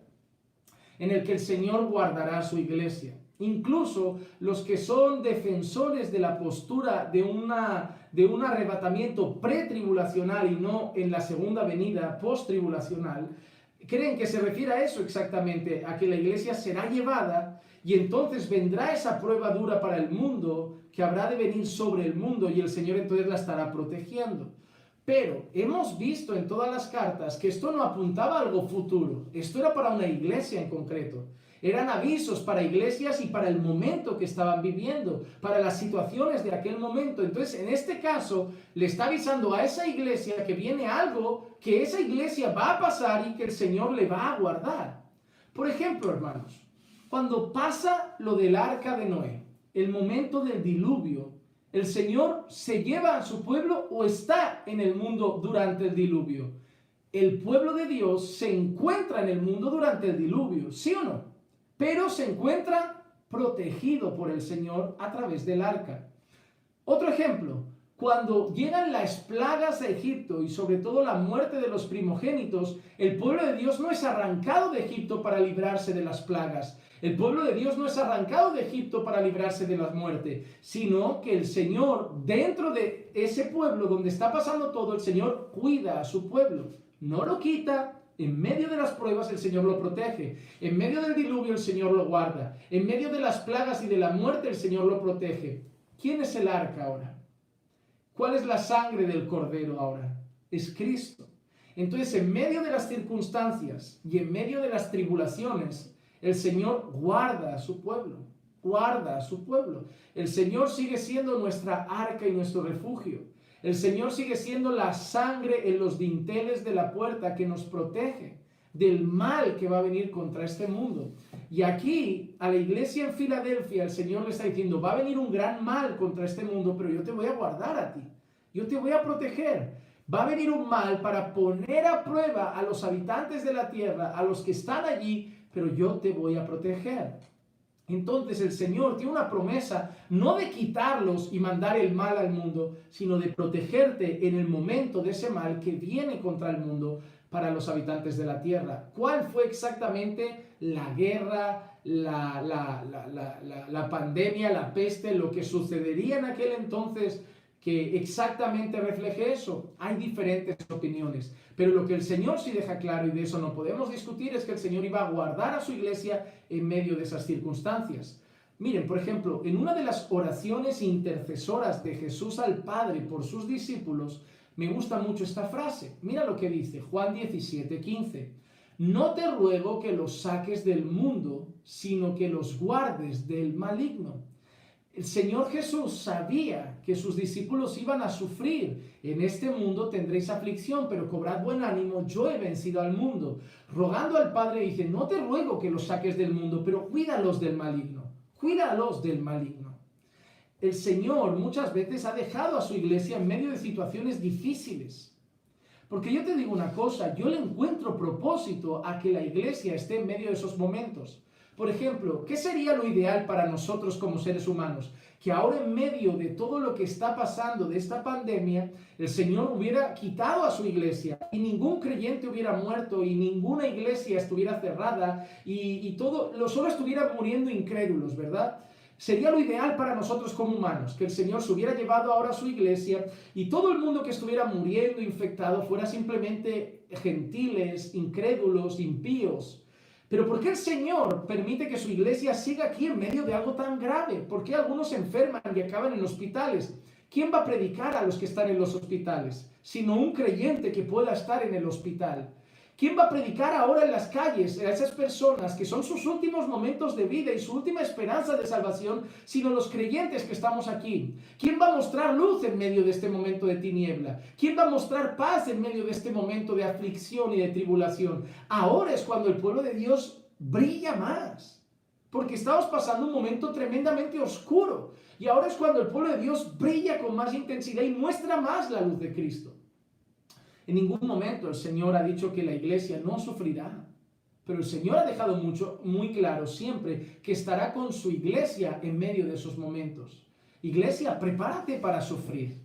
en el que el Señor guardará a su iglesia. Incluso los que son defensores de la postura de un arrebatamiento pretribulacional y no en la segunda venida post-tribulacional, creen que se refiere a eso exactamente, a que la iglesia será llevada y entonces vendrá esa prueba dura para el mundo que habrá de venir sobre el mundo y el Señor entonces la estará protegiendo. Pero hemos visto en todas las cartas que esto no apuntaba a algo futuro. Esto era para una iglesia en concreto. Eran avisos para iglesias y para el momento que estaban viviendo, para las situaciones de aquel momento. Entonces, en este caso, le está avisando a esa iglesia que viene algo que esa iglesia va a pasar y que el Señor le va a guardar. Por ejemplo, hermanos, cuando pasa lo del arca de Noé, el momento del diluvio, ¿el Señor se lleva a su pueblo o está en el mundo durante el diluvio? El pueblo de Dios se encuentra en el mundo durante el diluvio, ¿sí o no? Pero se encuentra protegido por el Señor a través del arca. Otro ejemplo, cuando llegan las plagas a Egipto y sobre todo la muerte de los primogénitos, el pueblo de Dios no es arrancado de Egipto para librarse de las plagas. El pueblo de Dios no es arrancado de Egipto para librarse de la muerte, sino que el Señor, dentro de ese pueblo donde está pasando todo, el Señor cuida a su pueblo. No lo quita. En medio de las pruebas el Señor lo protege. En medio del diluvio el Señor lo guarda. En medio de las plagas y de la muerte el Señor lo protege. ¿Quién es el arca ahora? ¿Cuál es la sangre del Cordero ahora? Es Cristo. Entonces, en medio de las circunstancias y en medio de las tribulaciones, el Señor guarda a su pueblo. Guarda a su pueblo. El Señor sigue siendo nuestra arca y nuestro refugio. El Señor sigue siendo la sangre en los dinteles de la puerta que nos protege. del mal que va a venir contra este mundo. Y aquí, a la iglesia en Filadelfia, el Señor le está diciendo, va a venir un gran mal contra este mundo, pero yo te voy a guardar a ti. Yo te voy a proteger. Va a venir un mal para poner a prueba a los habitantes de la tierra, a los que están allí, pero yo te voy a proteger. Entonces el Señor tiene una promesa no de quitarlos y mandar el mal al mundo, sino de protegerte en el momento de ese mal que viene contra el mundo para los habitantes de la tierra. ¿Cuál fue exactamente la guerra, la pandemia, la peste, lo que sucedería en aquel entonces que exactamente refleje eso? Hay diferentes opiniones, pero lo que el Señor sí deja claro, y de eso no podemos discutir, es que el Señor iba a guardar a su iglesia en medio de esas circunstancias. Miren, por ejemplo, en una de las oraciones intercesoras de Jesús al Padre por sus discípulos, me gusta mucho esta frase. Mira lo que dice Juan 17:15. No te ruego que los saques del mundo, sino que los guardes del maligno. El Señor Jesús sabía que sus discípulos iban a sufrir. En este mundo tendréis aflicción, pero cobrad buen ánimo, yo he vencido al mundo. Rogando al Padre dice, no te ruego que los saques del mundo, pero cuídalos del maligno. Cuídalos del maligno. El Señor muchas veces ha dejado a su iglesia en medio de situaciones difíciles. Porque yo te digo una cosa, yo le encuentro propósito a que la iglesia esté en medio de esos momentos. Por ejemplo, ¿qué sería lo ideal para nosotros como seres humanos? Que ahora en medio de todo lo que está pasando de esta pandemia, el Señor hubiera quitado a su iglesia y ningún creyente hubiera muerto y ninguna iglesia estuviera cerrada y solo estuvieran muriendo incrédulos, ¿verdad? Sería lo ideal para nosotros como humanos, que el Señor se hubiera llevado ahora a su iglesia y todo el mundo que estuviera muriendo infectado fuera simplemente gentiles, incrédulos, impíos. Pero ¿por qué el Señor permite que su iglesia siga aquí en medio de algo tan grave? ¿Por qué algunos se enferman y acaban en hospitales? ¿Quién va a predicar a los que están en los hospitales? Sino un creyente que pueda estar en el hospital. ¿Quién va a predicar ahora en las calles a esas personas que son sus últimos momentos de vida y su última esperanza de salvación, sino los creyentes que estamos aquí? ¿Quién va a mostrar luz en medio de este momento de tiniebla? ¿Quién va a mostrar paz en medio de este momento de aflicción y de tribulación? Ahora es cuando el pueblo de Dios brilla más, porque estamos pasando un momento tremendamente oscuro. Y ahora es cuando el pueblo de Dios brilla con más intensidad y muestra más la luz de Cristo. En ningún momento el Señor ha dicho que la iglesia no sufrirá, pero el Señor ha dejado muy claro siempre que estará con su iglesia en medio de esos momentos. Iglesia, prepárate para sufrir.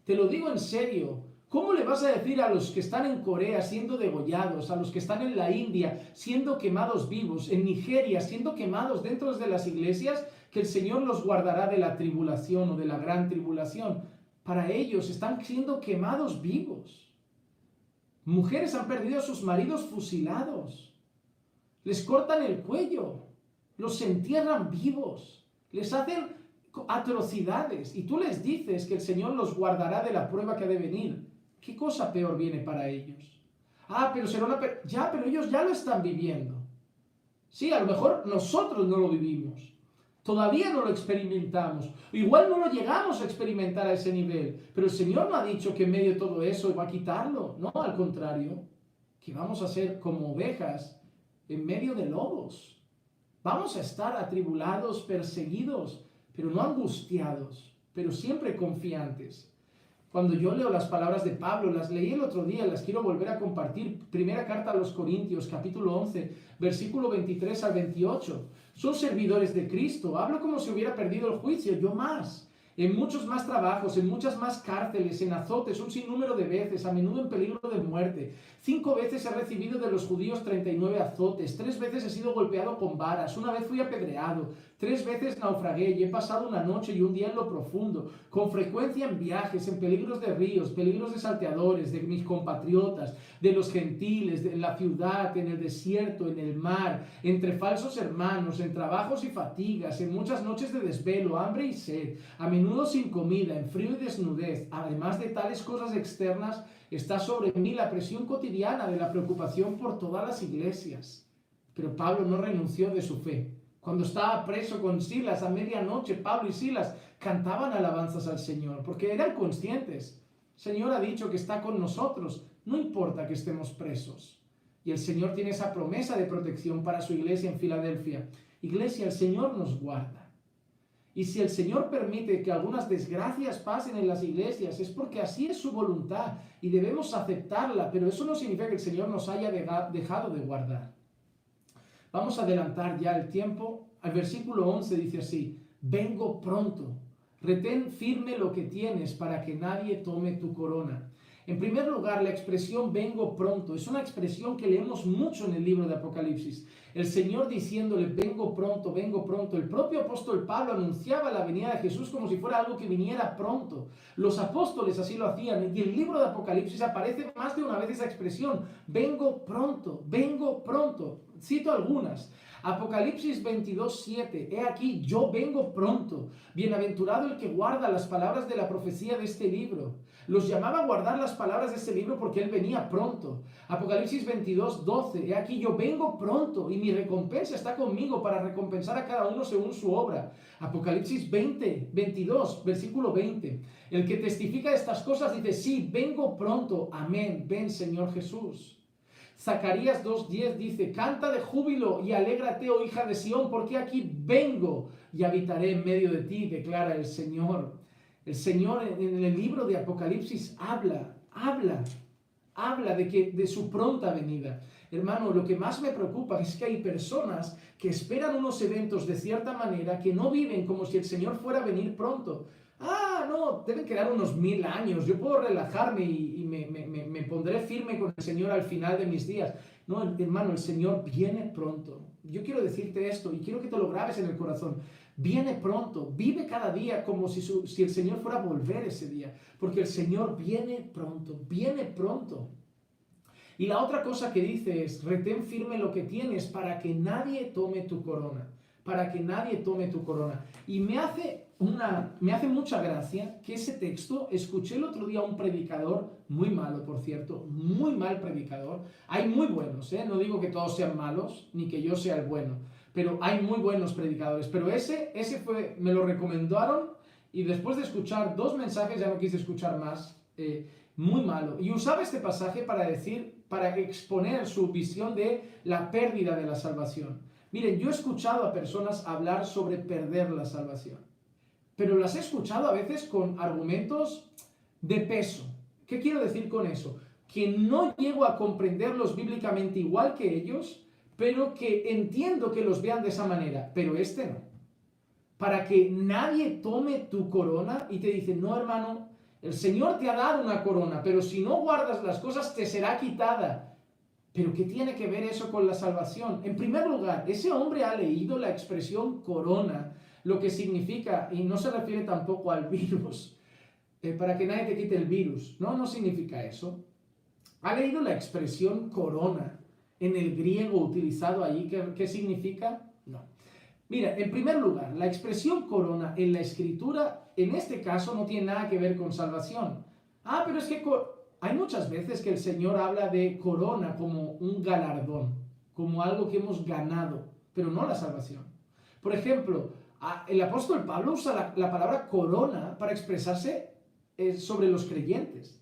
Te lo digo en serio. ¿Cómo le vas a decir a los que están en Corea siendo degollados, a los que están en la India siendo quemados vivos, en Nigeria siendo quemados dentro de las iglesias, que el Señor los guardará de la tribulación o de la gran tribulación? Para ellos están siendo quemados vivos. Mujeres han perdido a sus maridos fusilados. Les cortan el cuello. Los entierran vivos. Les hacen atrocidades. Y tú les dices que el Señor los guardará de la prueba que ha de venir. ¿Qué cosa peor viene para ellos? Pero será pero ellos ya lo están viviendo. Sí, a lo mejor nosotros no lo vivimos. Todavía no lo experimentamos. Igual no lo llegamos a experimentar a ese nivel. Pero el Señor no ha dicho que en medio de todo eso va a quitarlo. No, al contrario. Que vamos a ser como ovejas en medio de lobos. Vamos a estar atribulados, perseguidos, pero no angustiados, pero siempre confiantes. Cuando yo leo las palabras de Pablo, las leí el otro día, las quiero volver a compartir. Primera carta a los Corintios, capítulo 11, versículo 23 al 28. Son servidores de Cristo. Hablo como si hubiera perdido el juicio, yo más. En muchos más trabajos, en muchas más cárceles, en azotes, un sinnúmero de veces, a menudo en peligro de muerte. 5 veces he recibido de los judíos 39 azotes. 3 veces he sido golpeado con varas. 1 vez fui apedreado. 3 veces naufragué y he pasado una noche y un día en lo profundo. Con frecuencia en viajes, en peligros de ríos, peligros de salteadores, de mis compatriotas, de los gentiles, en la ciudad, en el desierto, en el mar, entre falsos hermanos, en trabajos y fatigas, en muchas noches de desvelo, hambre y sed, a menudo sin comida, en frío y desnudez. Además de tales cosas externas, está sobre mí la presión cotidiana de la preocupación por todas las iglesias. Pero Pablo no renunció de su fe. Cuando estaba preso con Silas a medianoche, Pablo y Silas cantaban alabanzas al Señor, porque eran conscientes. El Señor ha dicho que está con nosotros, no importa que estemos presos. Y el Señor tiene esa promesa de protección para su iglesia en Filadelfia. Iglesia, el Señor nos guarda. Y si el Señor permite que algunas desgracias pasen en las iglesias, es porque así es su voluntad y debemos aceptarla, pero eso no significa que el Señor nos haya dejado de guardar. Vamos a adelantar ya el tiempo. Al versículo 11 dice así: vengo pronto, retén firme lo que tienes para que nadie tome tu corona. En primer lugar, la expresión vengo pronto es una expresión que leemos mucho en el libro de Apocalipsis. El Señor diciéndole vengo pronto, vengo pronto. El propio apóstol Pablo anunciaba la venida de Jesús como si fuera algo que viniera pronto. Los apóstoles así lo hacían y en el libro de Apocalipsis aparece más de una vez esa expresión, vengo pronto, vengo pronto. Cito algunas. Apocalipsis 22:7, he aquí, yo vengo pronto. Bienaventurado el que guarda las palabras de la profecía de este libro. Los llamaba a guardar las palabras de este libro porque él venía pronto. Apocalipsis 22:12, he aquí, yo vengo pronto y mi recompensa está conmigo para recompensar a cada uno según su obra. Apocalipsis 22, versículo 20, el que testifica estas cosas dice, sí, vengo pronto, amén, ven Señor Jesús. Zacarías 2:10 dice, canta de júbilo y alégrate, oh hija de Sión, porque aquí vengo y habitaré en medio de ti, declara el Señor. El Señor en el libro de Apocalipsis habla de su pronta venida. Hermano, lo que más me preocupa es que hay personas que esperan unos eventos de cierta manera que no viven como si el Señor fuera a venir pronto. No, deben quedar unos 1000 años, yo puedo relajarme y me pondré firme con el Señor al final de mis días. No, hermano, el Señor viene pronto. Yo quiero decirte esto y quiero que te lo grabes en el corazón. Viene pronto, vive cada día como si el Señor fuera a volver ese día, porque el Señor viene pronto, viene pronto. Y la otra cosa que dice es, retén firme lo que tienes para que nadie tome tu corona, para que nadie tome tu corona. Y me hace mucha gracia que ese texto, escuché el otro día a un predicador, muy malo por cierto, muy mal predicador. Hay muy buenos, no digo que todos sean malos, ni que yo sea el bueno, pero hay muy buenos predicadores. Pero ese me lo recomendaron y después de escuchar 2 mensajes ya no quise escuchar más. Muy malo. Y usaba este pasaje para exponer su visión de la pérdida de la salvación. Miren, yo he escuchado a personas hablar sobre perder la salvación, pero las he escuchado a veces con argumentos de peso. ¿Qué quiero decir con eso? Que no llego a comprenderlos bíblicamente igual que ellos, pero que entiendo que los vean de esa manera, pero este no. Para que nadie tome tu corona y te dice, no hermano, el Señor te ha dado una corona, pero si no guardas las cosas te será quitada. ¿Pero qué tiene que ver eso con la salvación? En primer lugar, ese hombre ha leído la expresión corona, lo que significa, y no se refiere tampoco al virus, para que nadie te quite el virus. No significa eso. Ha leído la expresión corona en el griego utilizado allí. ¿Qué significa? No. Mira, en primer lugar, la expresión corona en la Escritura, en este caso, no tiene nada que ver con salvación. Pero es que hay muchas veces que el Señor habla de corona como un galardón, como algo que hemos ganado, pero no la salvación. Por ejemplo, el apóstol Pablo usa la palabra corona para expresarse sobre los creyentes.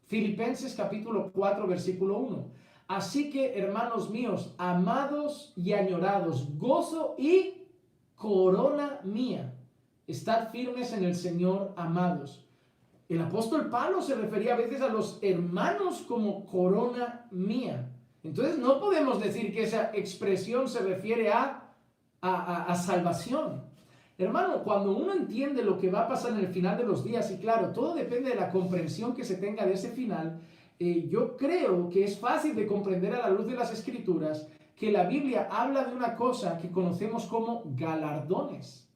Filipenses capítulo 4, versículo 1. Así que, hermanos míos, amados y añorados, gozo y corona mía, estad firmes en el Señor, amados. El apóstol Pablo se refería a veces a los hermanos como corona mía. Entonces no podemos decir que esa expresión se refiere a salvación. Hermano, cuando uno entiende lo que va a pasar en el final de los días, y claro, todo depende de la comprensión que se tenga de ese final, yo creo que es fácil de comprender a la luz de las Escrituras que la Biblia habla de una cosa que conocemos como galardones.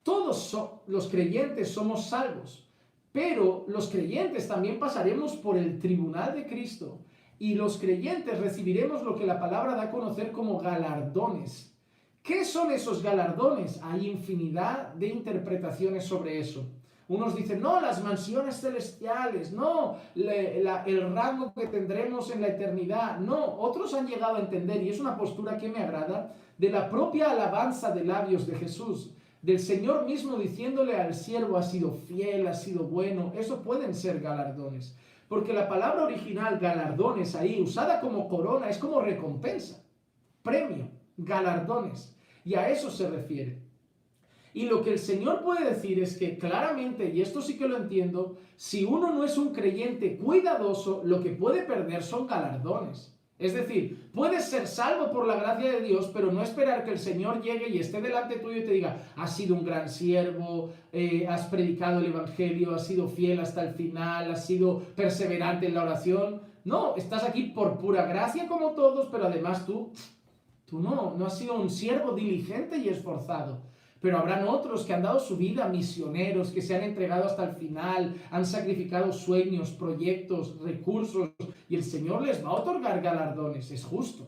Todos los creyentes somos salvos, pero los creyentes también pasaremos por el tribunal de Cristo y los creyentes recibiremos lo que la palabra da a conocer como galardones. ¿Qué son esos galardones? Hay infinidad de interpretaciones sobre eso. Unos dicen, no, las mansiones celestiales, no, el rango que tendremos en la eternidad, no. Otros han llegado a entender, y es una postura que me agrada, de la propia alabanza de labios de Jesús, del Señor mismo diciéndole al siervo, ha sido fiel, ha sido bueno. Eso pueden ser galardones. porque la palabra original galardones ahí, usada como corona, es como recompensa, premio, galardones, y a eso se refiere. Y lo que el Señor puede decir es que claramente, y esto sí que lo entiendo, si uno no es un creyente cuidadoso, lo que puede perder son galardones. Es decir, puedes ser salvo por la gracia de Dios, pero no esperar que el Señor llegue y esté delante tuyo y te diga, has sido un gran siervo, has predicado el Evangelio, has sido fiel hasta el final, has sido perseverante en la oración. No, estás aquí por pura gracia como todos, pero además tú no has sido un siervo diligente y esforzado. Pero habrán otros que han dado su vida, misioneros, que se han entregado hasta el final, han sacrificado sueños, proyectos, recursos, y el Señor les va a otorgar galardones, es justo.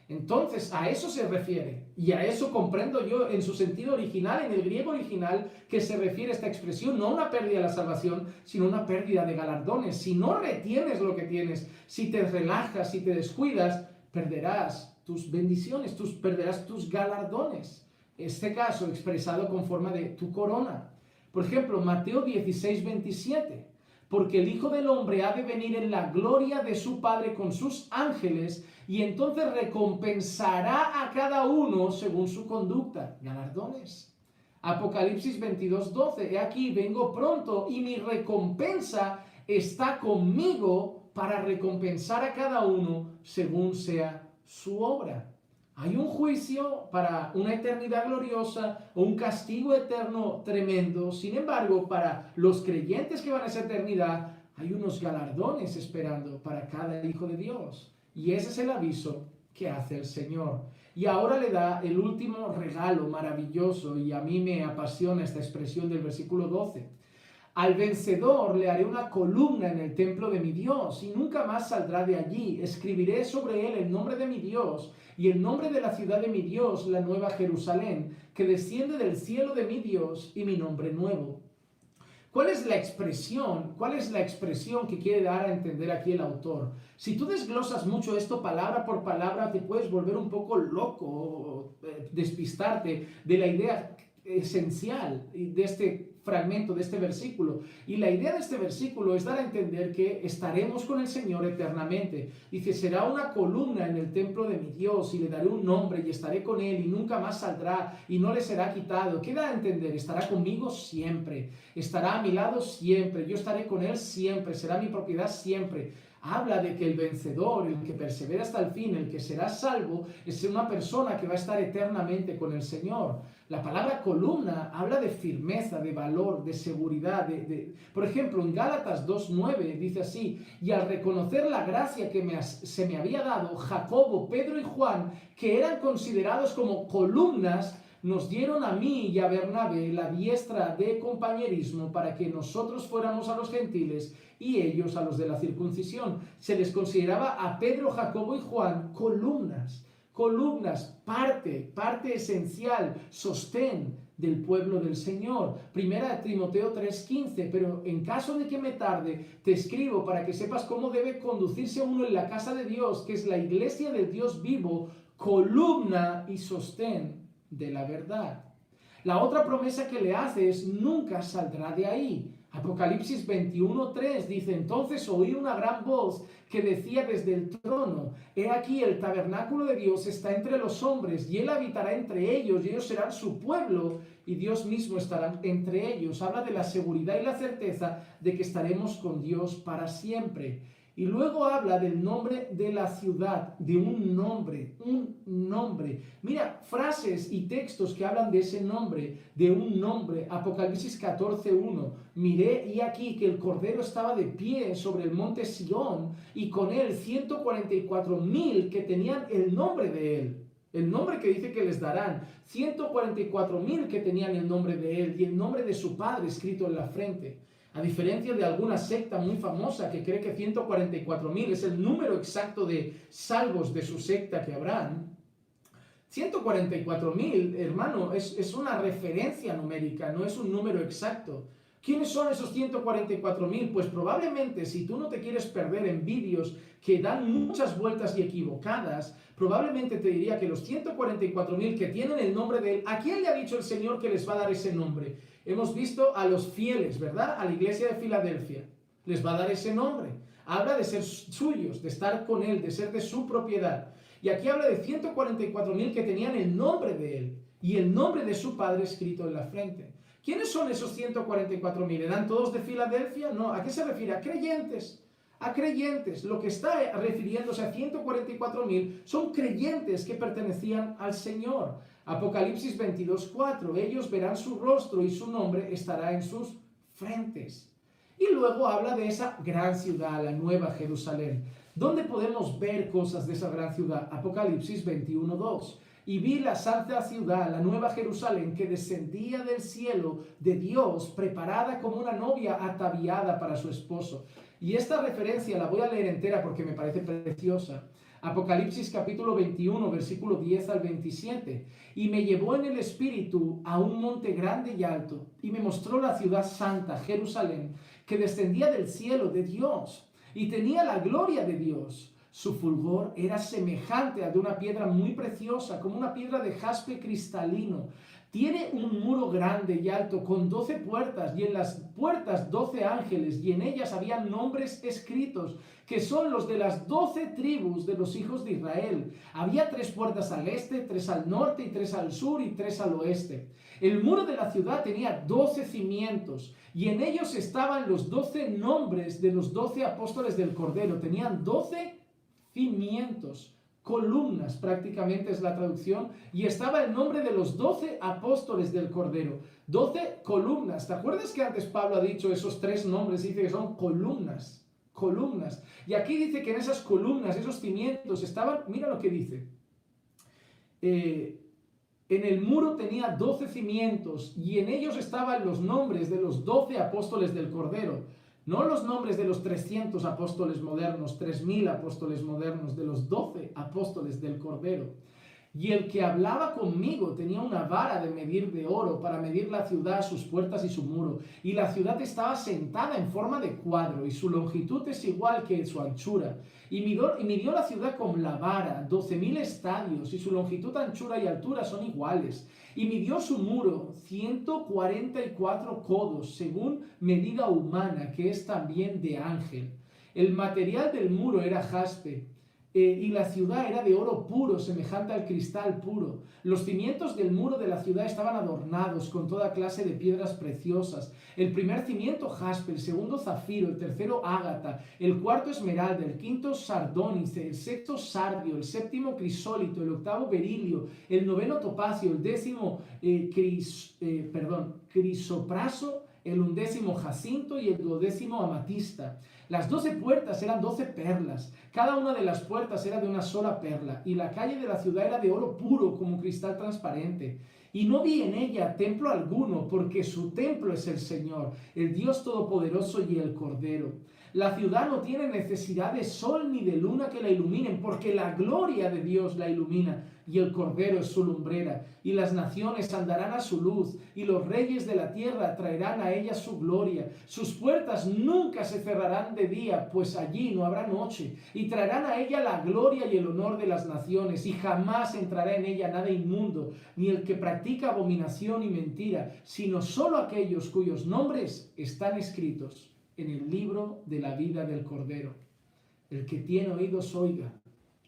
Entonces, a eso se refiere, y a eso comprendo yo en su sentido original, en el griego original, que se refiere esta expresión, no una pérdida de la salvación, sino una pérdida de galardones. Si no retienes lo que tienes, si te relajas, si te descuidas, perderás tus bendiciones, perderás tus galardones. Este caso expresado con forma de tu corona. Por ejemplo, Mateo 16, 27. Porque el Hijo del Hombre ha de venir en la gloria de su Padre con sus ángeles, y entonces recompensará a cada uno según su conducta. Galardones. Apocalipsis 22, 12. He aquí, vengo pronto, y mi recompensa está conmigo para recompensar a cada uno según sea su obra. Hay un juicio para una eternidad gloriosa o un castigo eterno tremendo. Sin embargo, para los creyentes que van a esa eternidad, hay unos galardones esperando para cada hijo de Dios. Y ese es el aviso que hace el Señor. Y ahora le da el último regalo maravilloso, y a mí me apasiona esta expresión del versículo 12. Al vencedor le haré una columna en el templo de mi Dios, y nunca más saldrá de allí. Escribiré sobre él el nombre de mi Dios y el nombre de la ciudad de mi Dios, la nueva Jerusalén, que desciende del cielo de mi Dios, y mi nombre nuevo. ¿Cuál es la expresión? ¿Cuál es la expresión que quiere dar a entender aquí el autor? Si tú desglosas mucho esto palabra por palabra, te puedes volver un poco loco, despistarte de la idea esencial de este fragmento, de este versículo. Y la idea de este versículo es dar a entender que estaremos con el Señor eternamente. Dice, será una columna en el templo de mi Dios, y le daré un nombre, y estaré con él, y nunca más saldrá, y no le será quitado. ¿Qué da a entender? Estará conmigo siempre, estará a mi lado siempre, yo estaré con él siempre, será mi propiedad siempre. Habla de que el vencedor, el que persevera hasta el fin, el que será salvo, es una persona que va a estar eternamente con el Señor. La palabra columna habla de firmeza, de valor, de seguridad. Por ejemplo, en Gálatas 2:9 dice así: y al reconocer la gracia que se me había dado, Jacobo, Pedro y Juan, que eran considerados como columnas, nos dieron a mí y a Bernabé la diestra de compañerismo para que nosotros fuéramos a los gentiles y ellos a los de la circuncisión. Se les consideraba a Pedro, Jacobo y Juan columnas, parte esencial, sostén del pueblo del Señor. Primera de Timoteo 3:15, pero en caso de que me tarde, te escribo para que sepas cómo debe conducirse uno en la casa de Dios, que es la iglesia del Dios vivo, columna y sostén de la verdad. La otra promesa que le hace es: nunca saldrá de ahí. Apocalipsis 21:3 dice: entonces oí una gran voz que decía desde el trono: he aquí el tabernáculo de Dios está entre los hombres, y él habitará entre ellos, y ellos serán su pueblo, y Dios mismo estará entre ellos. Habla de la seguridad y la certeza de que estaremos con Dios para siempre. Y luego habla del nombre de la ciudad, de un nombre. Mira, frases y textos que hablan de ese nombre, de un nombre. Apocalipsis 14:1. Miré y aquí que el Cordero estaba de pie sobre el monte Sión, y con él 144,000 que tenían el nombre de él. El nombre que dice que les darán. 144,000 que tenían el nombre de él y el nombre de su Padre escrito en la frente. A diferencia de alguna secta muy famosa que cree que 144,000 es el número exacto de salvos de su secta que habrán, 144,000, hermano, es una referencia numérica, no es un número exacto. ¿Quiénes son esos 144,000? Pues probablemente, si tú no te quieres perder en vídeos que dan muchas vueltas y equivocadas, probablemente te diría que los 144,000 que tienen el nombre de él, ¿a quién le ha dicho el Señor que les va a dar ese nombre? Hemos visto a los fieles, ¿verdad? A la iglesia de Filadelfia. Les va a dar ese nombre. Habla de ser suyos, de estar con Él, de ser de su propiedad. Y aquí habla de 144,000 que tenían el nombre de Él y el nombre de su Padre escrito en la frente. ¿Quiénes son esos 144,000? ¿Eran todos de Filadelfia? No. ¿A qué se refiere? A creyentes. A creyentes. Lo que está refiriéndose a 144,000 son creyentes que pertenecían al Señor. Apocalipsis 22:4. Ellos verán su rostro y su nombre estará en sus frentes. Y luego habla de esa gran ciudad, la Nueva Jerusalén. ¿Dónde podemos ver cosas de esa gran ciudad? Apocalipsis 21:2. Y vi la santa ciudad, la Nueva Jerusalén, que descendía del cielo de Dios, preparada como una novia ataviada para su esposo. Y esta referencia la voy a leer entera porque me parece preciosa. Apocalipsis capítulo 21, versículo 10 al 27. Y me llevó en el espíritu a un monte grande y alto, y me mostró la ciudad santa, Jerusalén, que descendía del cielo de Dios, y tenía la gloria de Dios. Su fulgor era semejante al de una piedra muy preciosa, como una piedra de jaspe cristalino. Tiene un muro grande y alto con 12 puertas, y en las puertas 12 ángeles, y en ellas había nombres escritos, que son los de las 12 tribus de los hijos de Israel. Había 3 puertas al este, 3 al norte, y 3 al sur, y 3 al oeste. El muro de la ciudad tenía 12 cimientos, y en ellos estaban los 12 nombres de los 12 apóstoles del Cordero. Tenían 12 cimientos, columnas prácticamente es la traducción, y estaba el nombre de los 12 apóstoles del Cordero. 12 columnas. ¿Te acuerdas que antes Pablo ha dicho esos 3 nombres? Dice que son columnas, columnas. Y aquí dice que en esas columnas, esos cimientos estaban, mira lo que dice. En el muro tenía 12 cimientos y en ellos estaban los nombres de los 12 apóstoles del Cordero. No los nombres de los 300 apóstoles modernos, 3,000 apóstoles modernos, de los 12 apóstoles del Cordero. Y el que hablaba conmigo tenía una vara de medir de oro para medir la ciudad, sus puertas y su muro. Y la ciudad estaba sentada en forma de cuadro, y su longitud es igual que su anchura. Y midió la ciudad con la vara, 12,000 estadios, y su longitud, anchura y altura son iguales. Y midió su muro 144 codos, según medida humana, que es también de ángel. El material del muro era jaspe, y la ciudad era de oro puro, semejante al cristal puro. Los cimientos del muro de la ciudad estaban adornados con toda clase de piedras preciosas. El primer cimiento jaspe, el segundo zafiro, el tercero ágata, el cuarto esmeralda, el quinto sardónice, el sexto sardio, el séptimo crisólito, el octavo berilio, el noveno topacio, el décimo crisopraso, el 11º jacinto y el 12º amatista. Las 12 puertas eran 12 perlas. Cada una de las puertas era de una sola perla, y la calle de la ciudad era de oro puro como cristal transparente. Y no vi en ella templo alguno, porque su templo es el Señor, el Dios Todopoderoso y el Cordero. La ciudad no tiene necesidad de sol ni de luna que la iluminen, porque la gloria de Dios la ilumina, y el Cordero es su lumbrera. Y las naciones andarán a su luz, y los reyes de la tierra traerán a ella su gloria. Sus puertas nunca se cerrarán de día, pues allí no habrá noche. Y traerán a ella la gloria y el honor de las naciones, y jamás entrará en ella nada inmundo, ni el que practica abominación y mentira, sino solo aquellos cuyos nombres están escritos en el libro de la vida del Cordero. El que tiene oídos oiga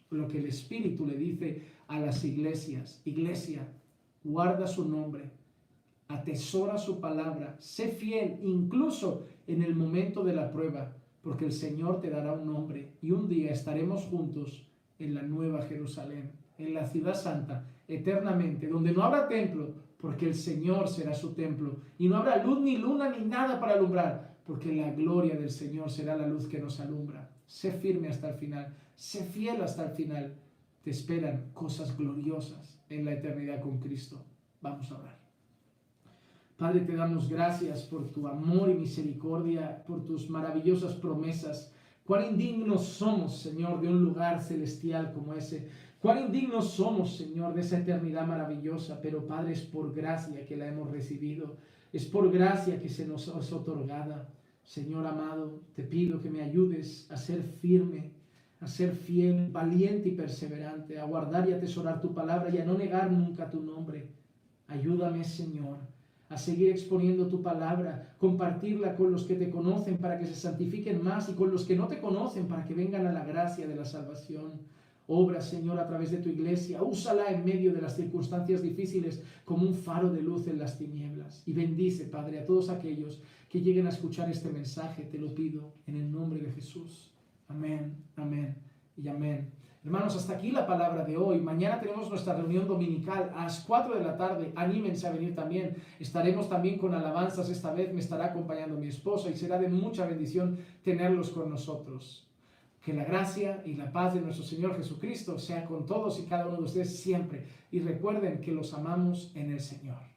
lo que el Espíritu le dice a las iglesias. Iglesia, guarda su nombre, atesora su palabra, sé fiel incluso en el momento de la prueba, porque el Señor te dará un nombre y un día estaremos juntos en la Nueva Jerusalén, en la ciudad santa, eternamente, donde no habrá templo, porque el Señor será su templo, y no habrá luz ni luna ni nada para alumbrar, porque la gloria del Señor será la luz que nos alumbra. Sé firme hasta el final, sé fiel hasta el final. Te esperan cosas gloriosas en la eternidad con Cristo. Vamos a orar. Padre, te damos gracias por tu amor y misericordia, por tus maravillosas promesas. Cuán indignos somos, Señor, de un lugar celestial como ese. Cuán indignos somos, Señor, de esa eternidad maravillosa. Pero, Padre, es por gracia que la hemos recibido. Es por gracia que se nos es otorgada. Señor amado, te pido que me ayudes a ser firme, a ser fiel, valiente y perseverante, a guardar y atesorar tu palabra y a no negar nunca tu nombre. Ayúdame, Señor, a seguir exponiendo tu palabra, compartirla con los que te conocen para que se santifiquen más y con los que no te conocen para que vengan a la gracia de la salvación. Obra, Señor, a través de tu iglesia, úsala en medio de las circunstancias difíciles como un faro de luz en las tinieblas. Y bendice, Padre, a todos aquellos que lleguen a escuchar este mensaje, te lo pido en el nombre de Jesús. Amén, amén y amén. Hermanos, hasta aquí la palabra de hoy. Mañana tenemos nuestra reunión dominical a las 4 de la tarde. Anímense a venir también. Estaremos también con alabanzas. Esta vez me estará acompañando mi esposa y será de mucha bendición tenerlos con nosotros. Que la gracia y la paz de nuestro Señor Jesucristo sea con todos y cada uno de ustedes siempre. Y recuerden que los amamos en el Señor.